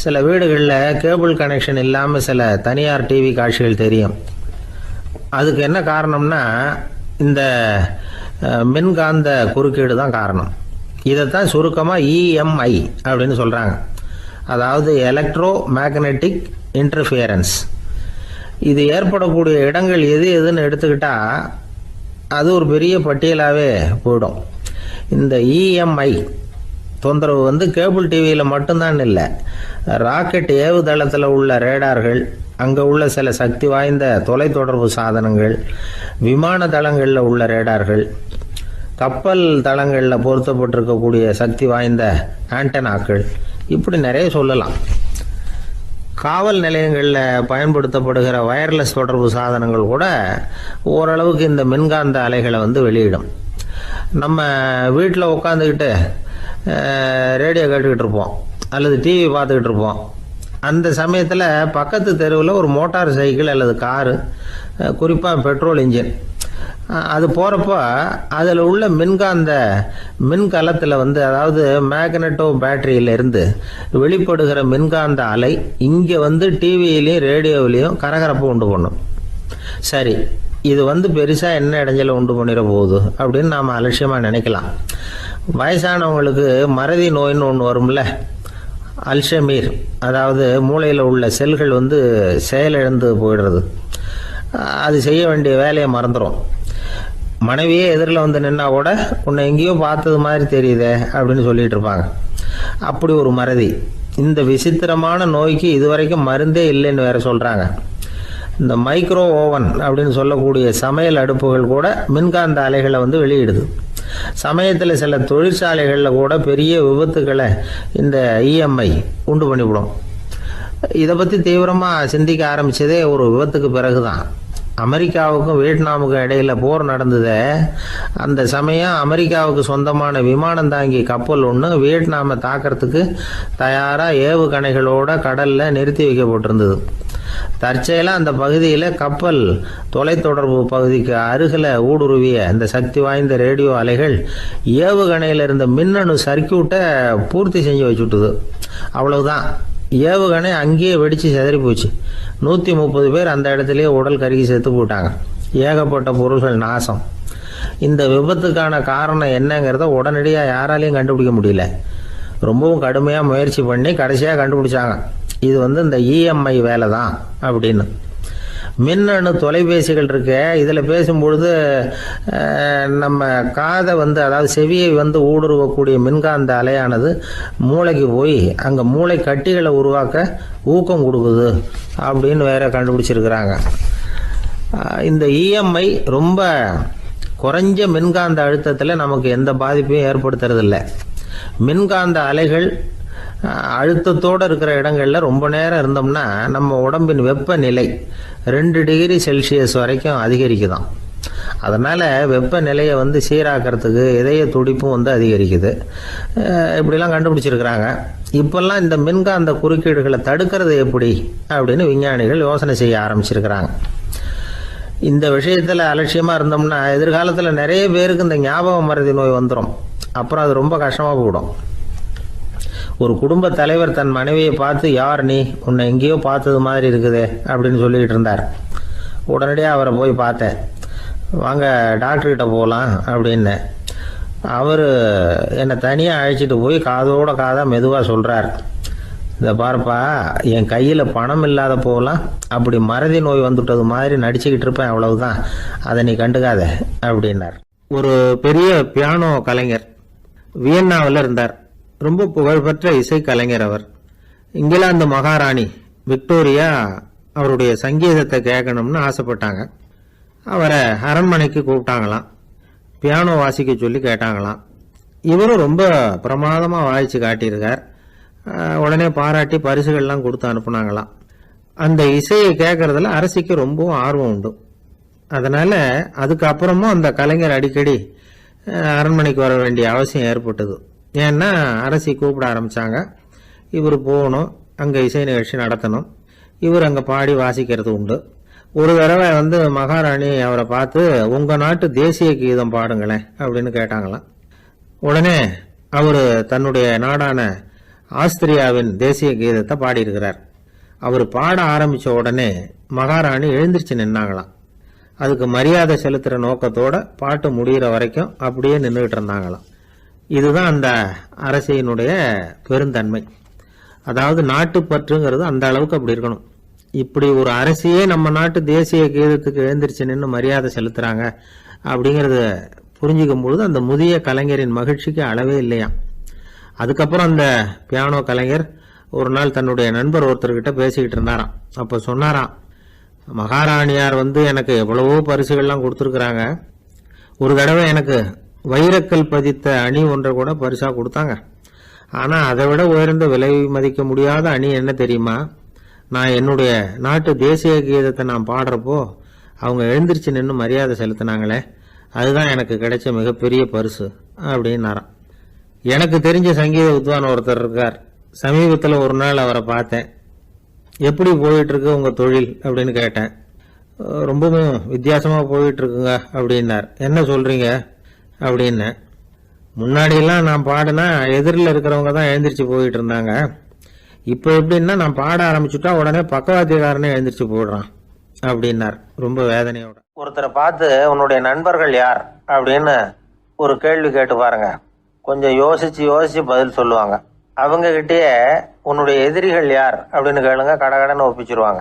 சில வீடுகளில் கேபிள் கனெக்ஷன் இல்லாமல் சில தனியார் டிவி காட்சிகள் தெரியும். அதுக்கு என்ன காரணம்னா இந்த மின்காந்த குறுக்கீடு தான் காரணம். இதைத்தான் சுருக்கமாக இஎம்ஐ அப்படின்னு சொல்கிறாங்க. அதாவது எலக்ட்ரோ மேக்னெட்டிக் இன்டர்ஃபியரன்ஸ். இது ஏற்படக்கூடிய இடங்கள் எது எதுன்னு எடுத்துக்கிட்டால் அது ஒரு பெரிய பட்டியலாகவே போயிடும். இந்த இஎம்ஐ தொந்தரவு கேபிள் டிவியில் மட்டும்தான் இல்லை, ராக்கெட் ஏவுதளத்தில் உள்ள ரேடார்கள், அங்கே உள்ள சில சக்தி வாய்ந்த தொலைத்தொடர்பு சாதனங்கள், விமான தளங்களில் உள்ள ரேடார்கள், கப்பல் தளங்களில் பொருத்தப்பட்டிருக்கக்கூடிய சக்தி வாய்ந்த ஆண்டனாக்கள், இப்படி நிறைய சொல்லலாம். காவல் நிலையங்களில் பயன்படுத்தப்படுகிற வயர்லெஸ் தொடர்பு சாதனங்கள் கூட ஓரளவுக்கு இந்த மின்காந்த அலைகளை வெளியிடும். நம்ம வீட்டில் உட்காந்துக்கிட்டு ரேடியோ கேட்டுக்கிட்டு இருப்போம் அல்லது டிவி பார்த்துக்கிட்டு இருப்போம். அந்த சமயத்தில் பக்கத்து தெருவில் ஒரு மோட்டார் சைக்கிள் அல்லது காரு, குறிப்பாக பெட்ரோல் இன்ஜின், அது போகிறப்போ அதில் உள்ள மின்கலத்தில் அதாவது மேக்னட்டோ பேட்டரியிலிருந்து வெளிப்படுகிற மின்காந்த அலை இங்கே டிவியிலையும் ரேடியோவிலையும் கரகரப்பு உண்டு பண்ணும். சரி, இது பெருசாக என்ன இடைஞ்சலை உண்டு பண்ணிட போகுது அப்படின்னு நாம் அலட்சியமாக நினைக்கலாம். வயசானவங்களுக்கு மறதி நோயின்னு ஒன்று வரும்ல, அல்ஷமீர், அதாவது மூளையில் உள்ள செல்கள் செயலிழந்து போயிடுறது. அது செய்ய வேண்டிய வேலையை மறந்துடும். மனைவியே எதிரில் நின்னா கூட உன்னை எங்கேயோ பார்த்தது மாதிரி தெரியுதே அப்படின்னு சொல்லிட்டு இருப்பாங்க. அப்படி ஒரு மறதி. இந்த விசித்திரமான நோய்க்கு இதுவரைக்கும் மருந்தே இல்லைன்னு வேற சொல்கிறாங்க. இந்த மைக்ரோ ஓவன் அப்படின்னு சொல்லக்கூடிய சமையல் அடுப்புகள் கூட மின்காந்த அலைகளை வெளியிடுது. சமயத்தில் சில தொழிற்சாலைகளில் கூட பெரிய விபத்துக்களை இந்த இஎம்ஐ உண்டு பண்ணிவிடும். இதை பற்றி தீவிரமாக சிந்திக்க ஆரம்பித்ததே ஒரு விபத்துக்கு பிறகு தான். அமெரிக்காவுக்கும் வியட்நாமுக்கும் இடையில போர் நடந்தது. அந்த சமயம் அமெரிக்காவுக்கு சொந்தமான விமானம் தாங்கி கப்பல் ஒன்று வியட்நாமை தாக்கிறதுக்கு தயாராக ஏவுகணைகளோட கடலில் நிறுத்தி வைக்கப்பட்டிருந்தது. தற்செயலாக அந்த பகுதியில் கப்பல் தொலைத்தொடர்பு பகுதிக்கு அருகில் ஊடுருவிய இந்த சக்தி வாய்ந்த ரேடியோ அலைகள் ஏவுகணையில் இருந்த மின்னணு சர்க்கியூட்டை பூர்த்தி செஞ்சு வச்சுட்டுது. அவ்வளவுதான், ஏவுகணை அங்கேயே வெடித்து சிதறி போச்சு. 130 பேர் அந்த இடத்துலயே உடல் கருகி செத்து போட்டாங்க. ஏகப்பட்ட பொருள்கள் நாசம். இந்த விபத்துக்கான காரணம் என்னங்கிறத உடனடியாக யாராலையும் கண்டுபிடிக்க முடியல. ரொம்பவும் கடுமையாக முயற்சி பண்ணி கடைசியாக கண்டுபிடிச்சாங்க, இது இந்த இஎம்ஐ வேலை தான் அப்படின்னு. மின்னணு தொலைபேசிகள் இருக்கு. இதில் பேசும்பொழுது நம்ம காதை அதாவது செவியை ஊடுருவக்கூடிய மின்காந்த அலையானது மூளைக்கு போய் அங்கே மூளை கட்டிகளை உருவாக்க ஊக்கம் கொடுக்குது அப்படின்னு வேற கண்டுபிடிச்சிருக்கிறாங்க. இந்த இஎம்ஐ ரொம்ப குறைஞ்ச மின்காந்த அழுத்தத்தில் நமக்கு எந்த பாதிப்பையும் ஏற்படுத்துறதில்லை. மின்காந்த அலைகள் அழுத்தத்தோடு இருக்கிற இடங்களில் ரொம்ப நேரம் இருந்தோம்னா நம்ம உடம்பின் வெப்பநிலை 2 டிகிரி செல்சியஸ் வரைக்கும் அதிகரிக்குதாம். அதனால் வெப்பநிலையை சீராக்கிறதுக்கு இதய துடிப்பும் அதிகரிக்குது. இப்படிலாம் கண்டுபிடிச்சிருக்கிறாங்க. இப்போல்லாம் இந்த மின்காந்த குறுக்கீடுகளை தடுக்கிறது எப்படி அப்படின்னு விஞ்ஞானிகள் யோசனை செய்ய ஆரம்பிச்சிருக்கிறாங்க. இந்த விஷயத்தில் அலட்சியமாக இருந்தோம்னா எதிர்காலத்தில் நிறைய பேருக்கு இந்த ஞாபக மறதி நோய் வந்துடும். அப்புறம் அது ரொம்ப கஷ்டமாக போயிடும். ஒரு குடும்ப தலைவர் தன் மனைவியை பார்த்து, யார் நீ, உன்னை எங்கேயோ பார்த்தது மாதிரி இருக்குதே அப்படின்னு சொல்லிக்கிட்டு இருந்தார். உடனடியாக அவரை போய் பார்த்தேன். வாங்க டாக்டர்கிட்ட போகலாம் அப்படின்னு. அவர் என்னை தனியாக அழைச்சிட்டு போய் காதோட காதாக மெதுவாக சொல்கிறார், இந்த பாருப்பா, என் கையில் பணம் இல்லாத போகலாம், அப்படி மறதி நோய் வந்துட்டது மாதிரி நடிச்சுக்கிட்டு இருப்பேன், அவ்வளவுதான், அதை நீ கண்டுக்காத அப்படின்னார். ஒரு பெரிய பியானோ கலைஞர் வியன்னாவில் இருந்தார். ரொம்ப புகழ்பெற்ற இசை கலைஞர் அவர். இங்கிலாந்து மகாராணி விக்டோரியா அவருடைய சங்கீதத்தை கேட்கணும்னு ஆசைப்பட்டாங்க. அவரை அரண்மனைக்கு கூப்பிட்டாங்களாம். பியானோ வாசிக்க சொல்லி கேட்டாங்களாம். இவரும் ரொம்ப பிரமாதமாக வாய்ச்சி காட்டியிருக்கார். உடனே பாராட்டி பரிசுகள்லாம் கொடுத்து அனுப்புனாங்களாம். அந்த இசையை கேட்கறதுல அரசிக்கு ரொம்பவும் ஆர்வம் உண்டு. அதனால அதுக்கப்புறமும் அந்த கலைஞர் அடிக்கடி அரண்மனைக்கு வர வேண்டிய அவசியம் ஏற்பட்டது. ஏன்னா அரசி கூப்பிட ஆரம்பித்தாங்க. இவர் போகணும், அங்கே இசை நிகழ்ச்சி நடத்தணும். இவர் அங்கே பாடி வாசிக்கிறது உண்டு. ஒரு தடவை மகாராணி அவரை பார்த்து, உங்கள் நாட்டு தேசிய கீதம் பாடுங்களேன் அப்படின்னு கேட்டாங்களாம். உடனே அவர் தன்னுடைய நாடான ஆஸ்திரியாவின் தேசிய கீதத்தை பாடியிருக்கிறார். அவர் பாட ஆரம்பித்த உடனே மகாராணி எழுந்திருச்சு நின்னாங்களாம். அதுக்கு மரியாதை செலுத்துகிற நோக்கத்தோட பாட்டு முடிகிற வரைக்கும் அப்படியே நின்றுகிட்டு இருந்தாங்களாம். இதுதான் அந்த அரசியினுடைய பெருந்தன்மை. அதாவது நாட்டுப்பற்றுங்கிறது அந்த அளவுக்கு அப்படி இருக்கணும். இப்படி ஒரு அரசியே நம்ம நாட்டு தேசிய கீதத்துக்கு எழுந்திருச்சு நின்று மரியாதை செலுத்துறாங்க அப்படிங்கிறத புரிஞ்சுக்கும் பொழுது அந்த முதிய கலைஞரின் மகிழ்ச்சிக்கு அளவே இல்லையா. அதுக்கப்புறம் அந்த பியானோ கலைஞர் ஒரு நாள் தன்னுடைய நண்பர் ஒருத்தர்கிட்ட பேசிக்கிட்டு இருந்தாராம். அப்போ சொன்னாராம், மகாராணியார் எனக்கு எவ்வளவோ பரிசுகள்லாம் கொடுத்துருக்குறாங்க. ஒரு தடவை எனக்கு வைரக்கல் பதித்த அணி ஒன்றை கூட பரிசாக கொடுத்தாங்க. ஆனால் அதை விட உயர்ந்த விலை மதிக்க முடியாத அணி என்ன தெரியுமா? நான் என்னுடைய நாட்டு தேசிய கீதத்தை நான் பாடுறப்போ அவங்க எழுந்திருச்சு நின்று மரியாதை செலுத்தினாங்களே, அதுதான் எனக்கு கிடைச்ச மிகப்பெரிய பரிசு அப்படின்னாராம். எனக்கு தெரிஞ்ச சங்கீத வித்வான் ஒருத்தர் இருக்கார். சமீபத்தில் ஒரு நாள் அவரை பார்த்தேன். எப்படி போயிட்டுருக்கு உங்கள் தொழில் அப்படின்னு கேட்டேன். ரொம்பவும் வித்தியாசமாக போயிட்டுருக்குங்க அப்படின்னார். என்ன சொல்கிறீங்க அப்படின்னு. முன்னாடியெல்லாம் நான் பாடினா எதிரில் இருக்கிறவங்க தான் எழுந்திரிச்சு போயிட்டு இருந்தாங்க. இப்போ எப்படின்னா நான் பாட ஆரம்பிச்சுட்டா உடனே பக்கவாத்தியக்காரனே எழுந்திரிச்சு போயிடுறான் அப்படின்னார் ரொம்ப வேதனையோட. ஒருத்தரை பார்த்து உன்னுடைய நண்பர்கள் யார் அப்படின்னு ஒரு கேள்வி கேட்டு பாருங்க. கொஞ்சம் யோசிச்சு பதில் சொல்லுவாங்க. அவங்க கிட்டேயே உன்னுடைய எதிரிகள் யார் அப்படின்னு கேளுங்க, கடகடன்னு ஒப்பிச்சிருவாங்க.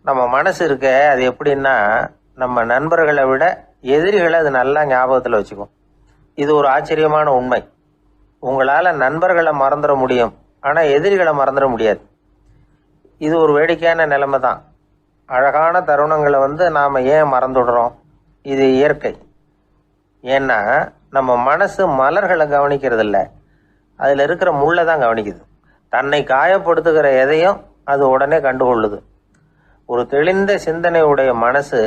நம்ம மனசு இருக்க அது எப்படின்னா, நம்ம நண்பர்களை விட எதிரிகளை அது நல்லா ஞாபகத்தில் வச்சுக்கும். இது ஒரு ஆச்சரியமான உண்மை. உங்களால் நண்பர்களை மறந்துட முடியும், ஆனால் எதிரிகளை மறந்துட முடியாது. இது ஒரு வேடிக்கையான நிலைமை தான். அழகான தருணங்களை நாம் ஏன் மறந்துடுறோம்? இது இயற்கை. ஏன்னா நம்ம மனசு மலர்களை கவனிக்கிறது இல்லை, அதில் இருக்கிற முள்ளை தான் கவனிக்குது. தன்னை காயப்படுத்துகிற எதையும் அது உடனே கண்டுகொள்ளுது. ஒரு தெளிந்த சிந்தனையுடைய மனசு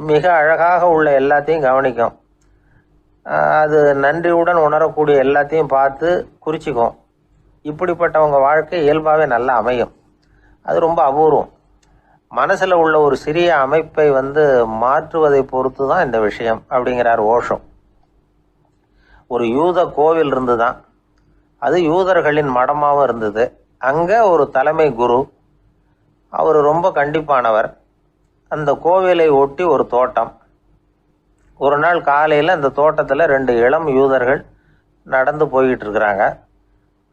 மிக அழகாக உள்ள எல்லாத்தையும் கவனிக்கும். அது நன்றியுடன் உணரக்கூடிய எல்லாத்தையும் பார்த்து குறிச்சிக்கும். இப்படிப்பட்டவங்க வாழ்க்கை இயல்பாகவே நல்லா அமையும். அது ரொம்ப அபூர்வம். மனசில் உள்ள ஒரு சிறிய அமைப்பை மாற்றுவதை பொறுத்து தான் இந்த விஷயம் அப்படிங்கிறார் ஓஷோ. ஒரு யூத கோவில் இருந்து தான், அது யூதர்களின் மடமாகவும் இருந்தது. அங்கே ஒரு தலைமை குரு, அவர் ரொம்ப கண்டிப்பானவர். அந்த கோவிலை ஒட்டி ஒரு தோட்டம். ஒரு நாள் காலையில் அந்த தோட்டத்தில் 2 இளம் யூதர்கள் நடந்து போய்கிட்டு இருக்கிறாங்க.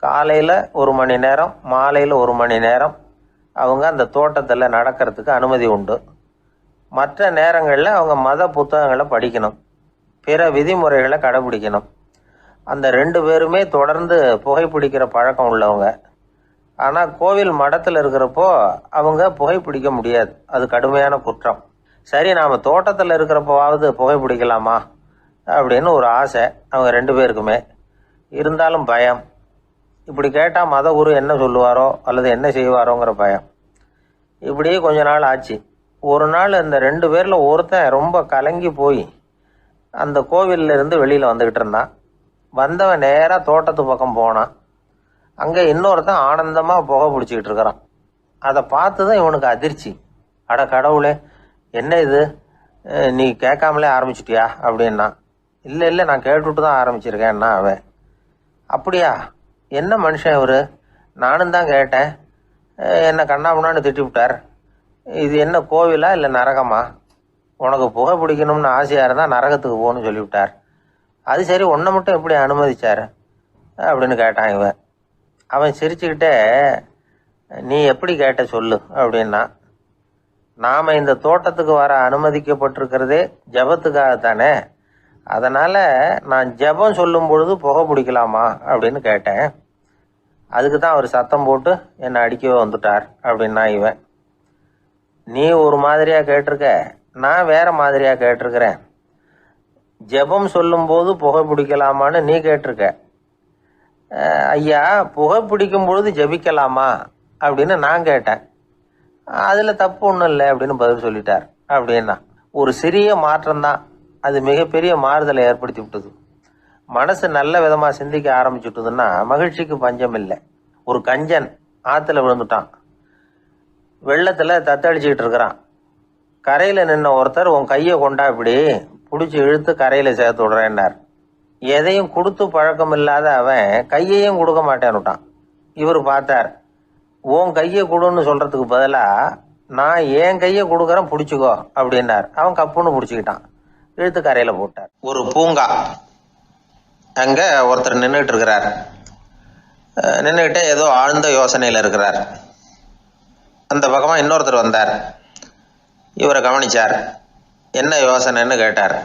காலையில் 1 மணி நேரம், மாலையில் 1 மணி நேரம் அவங்க அந்த தோட்டத்தில் நடக்கிறதுக்கு அனுமதி உண்டு. மற்ற நேரங்களில் அவங்க மத புத்தகங்களை படிக்கணும், பிற விதிமுறைகளை கடைபிடிக்கணும். அந்த 2 பேருமே தொடர்ந்து புகைப்பிடிக்கிற பழக்கம் உள்ளவங்க. ஆனால் கோவில் மடத்தில் இருக்கிறப்போ அவங்க புகைப்பிடிக்க முடியாது, அது கடுமையான குற்றம். சரி, நாம் தோட்டத்தில் இருக்கிறப்போவாவது புகைப்பிடிக்கலாமா அப்படின்னு ஒரு ஆசை அவங்க 2 பேருக்குமே. இருந்தாலும் பயம். இப்படி கேட்டால் மத குரு என்ன சொல்லுவாரோ அல்லது என்ன செய்வாரோங்கிற பயம். இப்படியே கொஞ்ச நாள் ஆச்சு. ஒரு நாள் இந்த 2 பேரில் ஒருத்தன் ரொம்ப கலங்கி போய் அந்த கோவிலில் இருந்து வெளியில் வந்துக்கிட்டு இருந்தான். வந்தவன் நேராக தோட்டத்து பக்கம் போனான். அங்கே இன்னொருத்தன் ஆனந்தமாக புகை பிடிச்சிக்கிட்டு இருக்கிறான். அதை பார்த்து தான் இவனுக்கு அதிர்ச்சி. அட கடவுளே, என்ன இது, நீ கேட்காமலே ஆரம்பிச்சிட்டியா அப்படின்னா. இல்லை நான் கேட்டுவிட்டு தான் ஆரம்பிச்சிருக்கேன்னா அவன். அப்படியா, என்ன மனுஷன் இவர், நானும் தான் கேட்டேன், என்னை கண்ணாமுன்னான்னு திட்டி விட்டார். இது என்ன கோவிலா இல்லை நரகமா? உனக்கு புகை பிடிக்கணும்னு ஆசையாக இருந்தால் நரகத்துக்கு போகணும்னு சொல்லிவிட்டார். அது சரி, உன்னை மட்டும் எப்படி அனுமதிச்சார் அப்படின்னு கேட்டான் இவன். அவன் சிரிச்சுக்கிட்டே, நீ எப்படி கேட்ட சொல்லு அப்படின்னா, நாம் இந்த தோட்டத்துக்கு வர அனுமதிக்கப்பட்டிருக்கிறதே ஜபத்துக்காகத்தானே, அதனால் நான் ஜபம் சொல்லும் பொழுது புகை பிடிக்கலாமா அப்படின்னு கேட்டேன். அதுக்கு தான் அவர் சத்தம் போட்டு என்னை அடிக்கவே வந்துட்டார் அப்படின்னா இவன். நீ ஒரு மாதிரியாக கேட்டிருக்க, நான் வேற மாதிரியாக கேட்டிருக்கிறேன். ஜெபம் சொல்லும்போது புகை பிடிக்கலாமான்னு நீ கேட்டிருக்க. ஐயா, புகை பிடிக்கும் பொழுது ஜெபிக்கலாமா அப்படின்னு நான் கேட்டேன். அதில் தப்பு ஒன்றும் இல்லை அப்படின்னு பதில் சொல்லிட்டார் அப்படின்னா. ஒரு சிறிய மாற்றம்தான் அது மிகப்பெரிய மாறுதலை ஏற்படுத்தி விட்டது. மனசு நல்ல விதமாக சிந்திக்க ஆரம்பிச்சுட்டுதுன்னா மகிழ்ச்சிக்கு பஞ்சம் இல்லை. ஒரு கஞ்சன் ஆற்றுல விழுந்துட்டான், வெள்ளத்தில் தத்தளிச்சுக்கிட்டு இருக்கிறான். கரையில் நின்ன ஒருத்தர், உன் கையை கொண்டா இப்படி பிடிச்சி இழுத்து கரையில் சேர்த்து விடுறேன்னார். எதையும் கொடுத்து பழக்கம் இல்லாத அவன் கையையும் கொடுக்க மாட்டேன்னுட்டான். இவர் பார்த்தார், உன் கையை கொடுன்னு சொல்கிறதுக்கு பதிலாக நான் என் கையை கொடுக்குறேன் பிடிச்சிக்கோ அப்படின்னார். அவன் கப்புன்னு பிடிச்சிக்கிட்டான், இழுத்து கரையில் போட்டார். ஒரு பூங்கா, அங்கே ஒருத்தர் நின்றுட்டு இருக்கிறார். நின்றுக்கிட்டே ஏதோ ஆழ்ந்த யோசனையில் இருக்கிறார். அந்த பக்கமாக இன்னொருத்தர் வந்தார், இவரை கவனிச்சார். என்ன யோசனைன்னு கேட்டார்.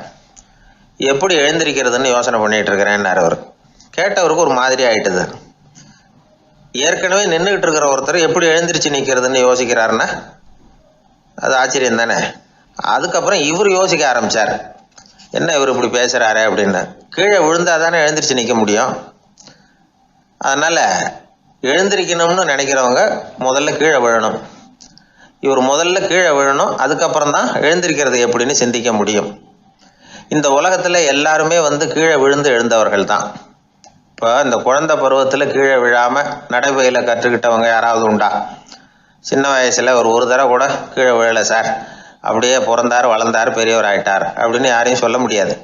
எப்படி எழுந்திருக்கிறதுன்னு யோசனை பண்ணிகிட்டு இருக்கிறேன்னார் அவர். கேட்டவருக்கு ஒரு மாதிரி ஆயிட்டுது. ஏற்கனவே நின்றுக்கிட்டு இருக்கிற ஒருத்தர் எப்படி எழுந்திரிச்சு நிற்கிறதுன்னு யோசிக்கிறாருன்னா அது ஆச்சரியம் தானே. அதுக்கப்புறம் இவர் யோசிக்க ஆரம்பித்தார், என்ன இவர் இப்படி பேசுகிறாரு அப்படின்னு. கீழே விழுந்தால் தானே எழுந்திரிச்சு நிற்க முடியும். அதனால் எழுந்திரிக்கணும்னு நினைக்கிறவங்க முதல்ல கீழே விழணும். இவர் முதல்ல கீழே விழணும், அதுக்கப்புறம் தான் எழுந்திருக்கிறது எப்படின்னு சிந்திக்க முடியும். இந்த உலகத்தில் எல்லாருமே கீழே விழுந்து எழுந்தவர்கள் தான். இப்போ இந்த குழந்தை பருவத்தில் கீழே விழாமல் நடைபயில கற்றுக்கிட்டவங்க யாராவது உண்டா? சின்ன வயசில் ஒரு தடவை கூட கீழே விழலை சார், அப்படியே பிறந்தார் வளர்ந்தார் பெரியவர் ஆயிட்டார் அப்படின்னு யாரையும் சொல்ல முடியாது.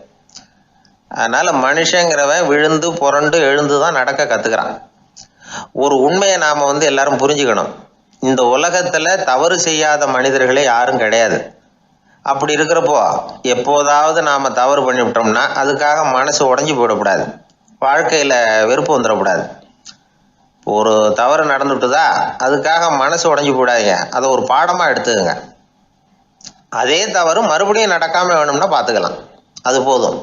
அதனால் மனுஷங்கிறவன் விழுந்து புரண்டு எழுந்து தான் நடக்க கற்றுக்கிறான். ஒரு உண்மையை நாம் எல்லாரும் புரிஞ்சுக்கணும். இந்த உலகத்தில் தவறு செய்யாத மனிதர்களே யாரும் கிடையாது. அப்படி இருக்கிறப்போ எப்போதாவது நாம் தவறு பண்ணிவிட்டோம்னா அதுக்காக மனசு உடஞ்சி போயிடக்கூடாது, வாழ்க்கையில் வெறுப்பு வந்துடக்கூடாது. ஒரு தவறு நடந்துட்டுதா அதுக்காக மனசு உடஞ்சி போடாதீங்க, அதை ஒரு பாடமாக எடுத்துக்கங்க. அதே தவறு மறுபடியும் நடக்காமல் வேணும்னா பார்த்துக்கலாம், அது போதும்.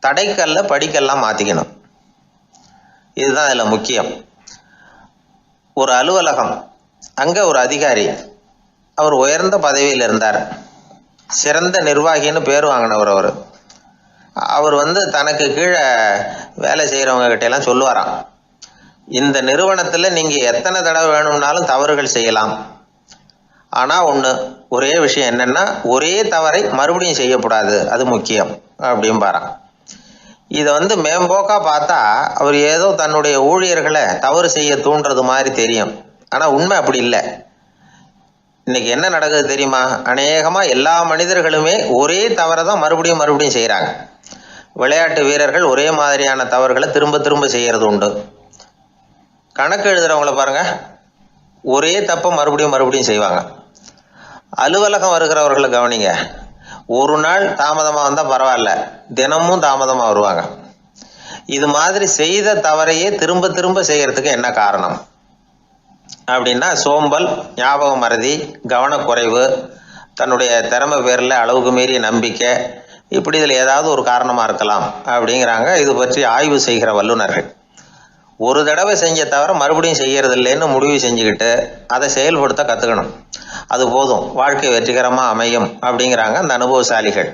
தடைக்கல்ல படிக்கெல்லாம் மாற்றிக்கணும், இதுதான் இதில் முக்கியம். ஒரு அலுவலகம், அங்கே ஒரு அதிகாரி, அவர் உயர்ந்த பதவியில் இருந்தார், சிறந்த நிர்வாகின்னு பேர் வாங்கினவர். அவர் தனக்கு கீழே வேலை செய்கிறவங்க கிட்டெல்லாம் சொல்லுவாராம், இந்த நிறுவனத்தில் நீங்கள் எத்தனை தடவை வேணும்னாலும் தவறுகள் செய்யலாம், ஆனால் ஒரே விஷயம் என்னென்னா ஒரே தவறை மறுபடியும் செய்யக்கூடாது, அது முக்கியம் அப்படின்பாராம். இதை மேம்போக்காக பார்த்தா அவர் ஏதோ தன்னுடைய ஊழியர்களை தவறு செய்ய தூண்டுறது மாதிரி தெரியும். ஆனால் உண்மை அப்படி இல்லை. இன்னைக்கு என்ன நடக்குது தெரியுமா? அநேகமாக எல்லா மனிதர்களுமே ஒரே தவறை தான் மறுபடியும் செய்கிறாங்க. விளையாட்டு வீரர்கள் ஒரே மாதிரியான தவறுகளை திரும்ப திரும்ப செய்கிறது உண்டு. கணக்கு எழுதுகிறவங்கள பாருங்கள், ஒரே தப்பை மறுபடியும் செய்வாங்க. அலுவலகம் வருகிறவர்களை கவனிங்க, ஒரு நாள் தாமதமாக வந்தால் பரவாயில்ல, தினமும் தாமதமாக வருவாங்க. இது மாதிரி செய்த தவறையே திரும்ப திரும்ப செய்கிறதுக்கு என்ன காரணம் அப்படின்னா சோம்பல், ஞாபக மறதி, கவனக்குறைவு, தன்னுடைய திறமை பேரில் அளவுக்கு மீறிய நம்பிக்கை, இப்படி இதில் ஏதாவது ஒரு காரணமாக இருக்கலாம் அப்படிங்கிறாங்க இது பற்றி ஆய்வு செய்கிற வல்லுநர்கள். ஒரு தடவை செஞ்ச தவிர மறுபடியும் செய்கிறது இல்லைன்னு முடிவு செஞ்சுக்கிட்டு அதை செயல்படுத்த கற்றுக்கணும், அது போதும், வாழ்க்கை வெற்றிகரமாக அமையும் அப்படிங்கிறாங்க அந்த அனுபவசாலிகள்.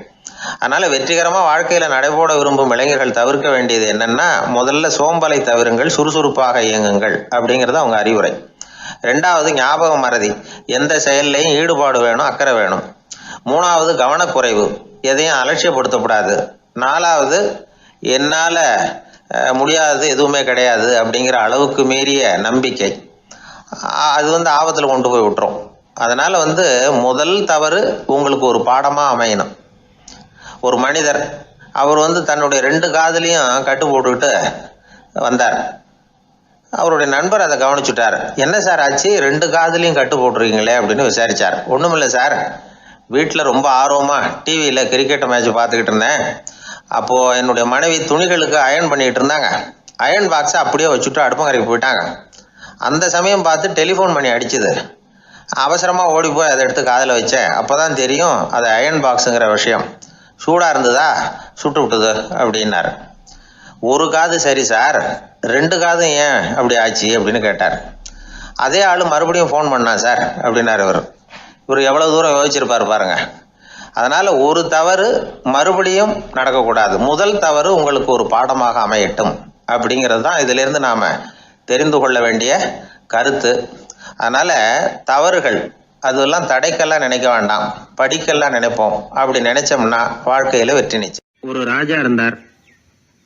அதனால் வெற்றிகரமாக வாழ்க்கையில் நடைபோட விரும்பும் இளைஞர்கள் தவிர்க்க வேண்டியது என்னென்னா, முதல்ல சோம்பலை தவிருங்கள், சுறுசுறுப்பாக இயங்குங்கள் அப்படிங்கிறது அவங்க அறிவுரை. ரெண்டாவது ஞாபக மறதி, எந்த செயல்லையும் ஈடுபாடு வேணும், அக்கறை வேணும். மூணாவது கவனக்குறைவு, எதையும் அலட்சியப்படுத்தக்கூடாது. நாலாவது என்னால் முடியாதது எதுவுமே கிடையாது அப்படிங்கிற அளவுக்கு மீறிய நம்பிக்கை, அது ஆபத்தில் கொண்டு போய் விட்டுரும். அதனால் முதல் தவறு உங்களுக்கு ஒரு பாடமாக அமையணும். ஒரு மனிதர் அவர் தன்னுடைய 2 காதுலையும் கட்டு போட்டுக்கிட்டு வந்தார். அவருடைய நண்பர் அதை கவனிச்சுட்டார். என்ன சார் ஆச்சு, 2 காதுலையும் கட்டு போட்டுருக்கீங்களே அப்படின்னு விசாரிச்சார். ஒன்றுமில்லை சார், வீட்டில் ரொம்ப ஆர்வமாக டிவியில் கிரிக்கெட் மேட்ச் பார்த்துக்கிட்டு இருந்தேன். அப்போது என்னுடைய மனைவி துணிகளுக்கு அயர்ன் பண்ணிகிட்டு இருந்தாங்க. அயர்ன் பாக்ஸை அப்படியே வச்சுட்டு அடுப்பங்கரைக்கு போயிட்டாங்க. அந்த சமயம் பார்த்து டெலிஃபோன் பண்ணி அடிச்சுது. அவசரமாக ஓடி போய் அதை எடுத்து காதில் வச்சேன். அப்போ தான் தெரியும் அது அயர்ன் பாக்ஸுங்கிற விஷயம். சூடாக இருந்ததா, சுட்டு விட்டுது அப்படின்னாரு. 1 காது சரி சார், 2 காதும் ஏன் அப்படி ஆச்சு அப்படின்னு கேட்டார். அதே ஆள் மறுபடியும் ஃபோன் பண்ணா சார் அப்படின்னாரு. இவர் எவ்வளோ தூரம் யோசிச்சிருப்பார் பாருங்க. அதனால் ஒரு தவறு மறுபடியும் நடக்கக்கூடாது. முதல் தவறு உங்களுக்கு ஒரு பாடமாக அமையட்டும் அப்படிங்கிறது தான் இதிலிருந்து நாம் தெரிந்து கொள்ள வேண்டிய கருத்து. அதனால் தவறுகள் அதெல்லாம் தடைக்கெல்லாம் நினைக்க வேண்டாம், படிக்கெல்லாம் நினைப்போம். அப்படி நினைச்சோம்னா வாழ்க்கையில் வெற்றி நிச்சயம். ஒரு ராஜா இருந்தார்.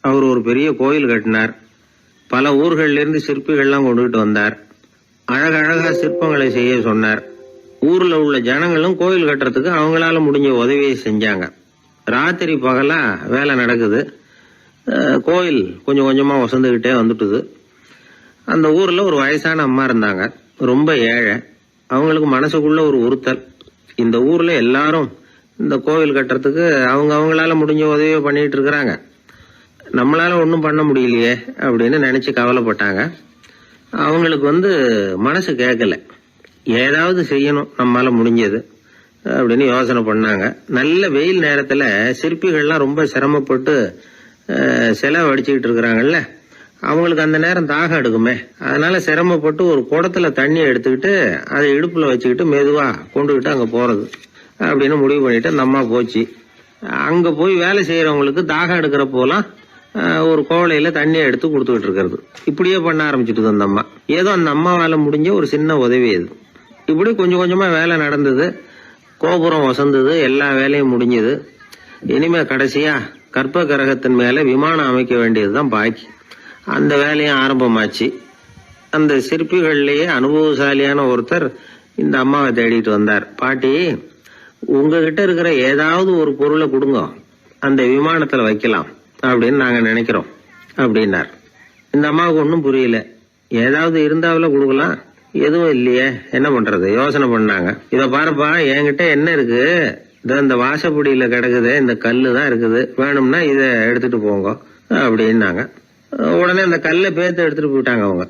அவர் ஒரு பெரிய கோயில் கட்டினார். பல ஊர்களிலிருந்து சிற்பிகள்லாம் கொண்டுகிட்டு வந்தார். அழகழகா சிற்பங்களை செய்ய சொன்னார். ஊர்ல உள்ள ஜனங்களும் கோயில் கட்டுறதுக்கு அவங்களால முடிஞ்ச உதவியை செஞ்சாங்க. ராத்திரி பகலா வேலை நடக்குது. கோயில் கொஞ்சம் கொஞ்சமா வசந்துகிட்டே வந்துட்டுது. அந்த ஊர்ல ஒரு வயசான அம்மா இருந்தாங்க, ரொம்ப ஏழை. அவங்களுக்கு மனசுக்குள்ள ஒரு உறுத்தல், இந்த ஊர்ல எல்லாரும் இந்த கோவில் கட்டுறதுக்கு அவங்களால முடிஞ்ச உதவியை பண்ணிட்டு இருக்கிறாங்க, நம்மளால ஒன்றும் பண்ண முடியலையே அப்படின்னு நினைச்சு கவலைப்பட்டாங்க. அவங்களுக்கு மனசு கேட்கல, ஏதாவது செய்யணும் நம்மளால முடிஞ்சது அப்படின்னு யோசனை பண்ணாங்க. நல்ல வெயில் நேரத்துல சிற்பிகள்லாம் ரொம்ப சிரமப்பட்டு சிலை வடிச்சுக்கிட்டு இருக்கிறாங்கல்ல, அவங்களுக்கு அந்த நேரம் தாகம் எடுக்குமே. அதனால சிரமப்பட்டு ஒரு குடத்துல தண்ணியை எடுத்துக்கிட்டு அதை இடுப்புல வச்சுக்கிட்டு மெதுவா கொண்டுகிட்டு அங்க போறது அப்படின்னு முடிவு பண்ணிட்டு அந்த அம்மா போச்சு. அங்க போய் வேலை செய்யறவங்களுக்கு தாகம் எடுக்கிற போலாம் ஒரு கோவலையில தண்ணியை எடுத்து கொடுத்துக்கிட்டு இருக்கிறது. இப்படியே பண்ண ஆரம்பிச்சுட்டு அந்த அம்மா. ஏதோ அந்த அம்மாவால முடிஞ்ச ஒரு சின்ன உதவி அது. இப்படி கொஞ்சம் கொஞ்சமா வேலை நடந்தது. கோபுரம் வசந்தது, எல்லா வேலையும் முடிஞ்சது. இனிமே கடைசியா கற்ப கிரகத்தின் மேல விமானம் அமைக்க வேண்டியதுதான் பாக்கி. அந்த வேலையும் ஆரம்பமாச்சு. அந்த சிற்பிகள்லயே அனுபவசாலியான ஒருத்தர் இந்த அம்மாவை தேடிட்டு வந்தார். பாட்டி, உங்ககிட்ட இருக்கிற ஏதாவது ஒரு பொருளை கொடுங்க, அந்த விமானத்துல வைக்கலாம் அப்படின்னு நாங்க நினைக்கிறோம் அப்படின்னார். இந்த அம்மாவுக்கு ஒன்றும் புரியல. ஏதாவது இருந்தாவில கொடுக்கலாம், எதுவும் இல்லையே, என்ன பண்றது யோசனை பண்ணாங்க. இத பாருப்பா, என்கிட்ட என்ன இருக்கு, இந்த வாசப்படியில கிடக்குது, இந்த கல்லு தான் இருக்குது, வேணும்னா இதை எடுத்துட்டு போங்க அப்படின்னாங்க. உடனே அந்த கல்லை பேத்து எடுத்துட்டு போயிட்டாங்க அவங்க.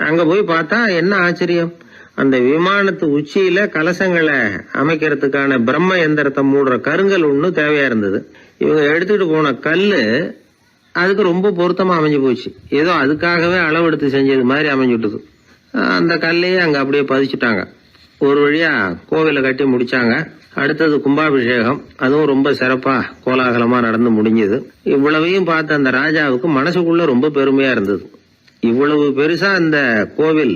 அங்க போய் பார்த்தா என்ன ஆச்சரியம், அந்த விமானத்து உச்சியில கலசங்களை அமைக்கிறதுக்கான பிரம்ம எந்திரத்தை மூடுற கருங்கல் ஒண்ணு தேவையா இருந்தது. இவங்க எடுத்துட்டு போன கல்லு அதுக்கு ரொம்ப பொருத்தமா அமைஞ்சு போச்சு. ஏதோ அதுக்காகவே அளவெடுத்து செஞ்சது மாதிரி அமைஞ்சுட்டுது. அந்த கல்லையே அங்க அப்படியே பதிச்சுட்டாங்க. ஒரு வழியா கோவிலை கட்டி முடிச்சாங்க. அடுத்தது கும்பாபிஷேகம். அதுவும் ரொம்ப சிறப்பா கோலாகலமா நடந்து முடிஞ்சது. இவ்வளவையும் பார்த்த அந்த ராஜாவுக்கு மனசுக்குள்ள ரொம்ப பெருமையா இருந்தது. இவ்வளவு பெருசா இந்த கோவில்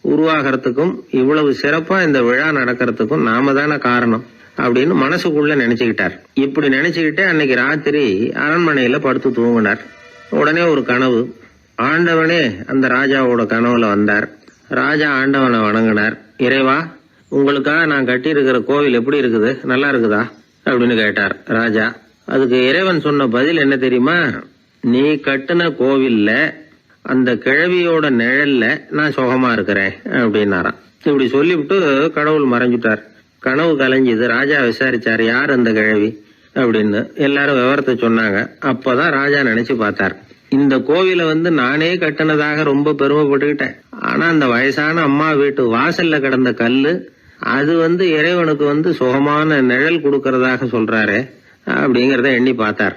உருவாகிறதுக்கும் இவ்வளவு சிறப்பா இந்த விழா நடக்கிறதுக்கும் நாம தானே காரணம் அப்படின்னு மனசுக்குள்ள நினைச்சுக்கிட்டார். இப்படி நினைச்சுக்கிட்டே அன்னைக்கு ராத்திரி அரண்மனையில படுத்து தூங்கினார். உடனே ஒரு கனவு. ஆண்டவனே அந்த ராஜாவோட கனவுல வந்தார். ராஜா ஆண்டவனை வணங்கினார். இறைவா, உங்களுக்காக நான் கட்டி இருக்கிற கோவில் எப்படி இருக்குது, நல்லா இருக்குதா அப்படின்னு கேட்டார் ராஜா. அதுக்கு இறைவன் சொன்ன பதில் என்ன தெரியுமா, நீ கட்டின கோவில்ல அந்த கிழவியோட நிழல்ல நான் சுகமா இருக்கிறேன் அப்படின்னாராம். இப்படி சொல்லிவிட்டு கடவுள் மறைஞ்சுட்டார். கனவு கலைஞ்சது. ராஜா விசாரிச்சார், யார் அந்த கிழவி அப்படின்னு. எல்லாரும் விவரத்தை சொன்னாங்க. அப்பதான் ராஜா நினைச்சு பார்த்தார், இந்த கோவிலை நானே கட்டினதாக ரொம்ப பெருமைப்பட்டுக்கிட்டேன். ஆனா அந்த வயசான அம்மா வீட்டு வாசல்ல கிடந்த கல்லு அது இறைவனுக்கு சுகமான நிழல் கொடுக்கறதாக சொல்றாரு அப்படிங்கறத எண்ணி பார்த்தார்.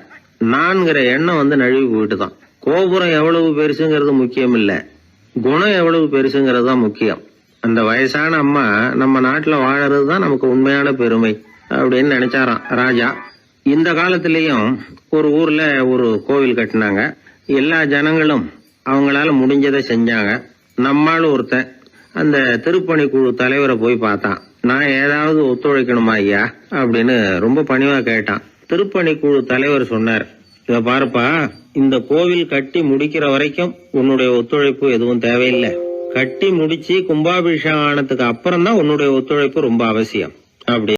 நான்கிற எண்ணம் நழுவி போயிட்டுதான். கோபுரம் எவ்வளவு பெருசுங்கிறது முக்கியம் இல்ல, குணம் எவ்வளவு பெருசுங்கிறது தான் முக்கியம். அந்த வயசான அம்மா நம்ம நாட்டுல வாழறது தான் நமக்கு உண்மையான பெருமை அப்படின்னு நினைச்சாராம் ராஜா. இந்த காலத்திலயும் ஒரு ஊர்ல ஒரு கோவில் கட்டினாங்க. எல்லா ஜனங்களும் அவங்களால முடிஞ்சதை செஞ்சாங்க. நம்மால ஒருத்தன் அந்த திருப்பணி குழு தலைவரை போய் பார்த்தான். நான் ஏதாவது ஒத்துழைக்கணுமா ஐயா அப்படின்னு ரொம்ப பணிவா கேட்டான். திருப்பணி குழு தலைவர் சொன்னார், இத பாருப்பா, இந்த கோவில் கட்டி முடிக்கிற வரைக்கும் உன்னுடைய ஒத்துழைப்பு எதுவும் தேவையில்லை. கட்டி முடிச்சு கும்பாபிஷேகம் ஆனதுக்கு அப்புறம் தான் உன்னுடைய ஒத்துழைப்பு ரொம்ப அவசியம் அப்படி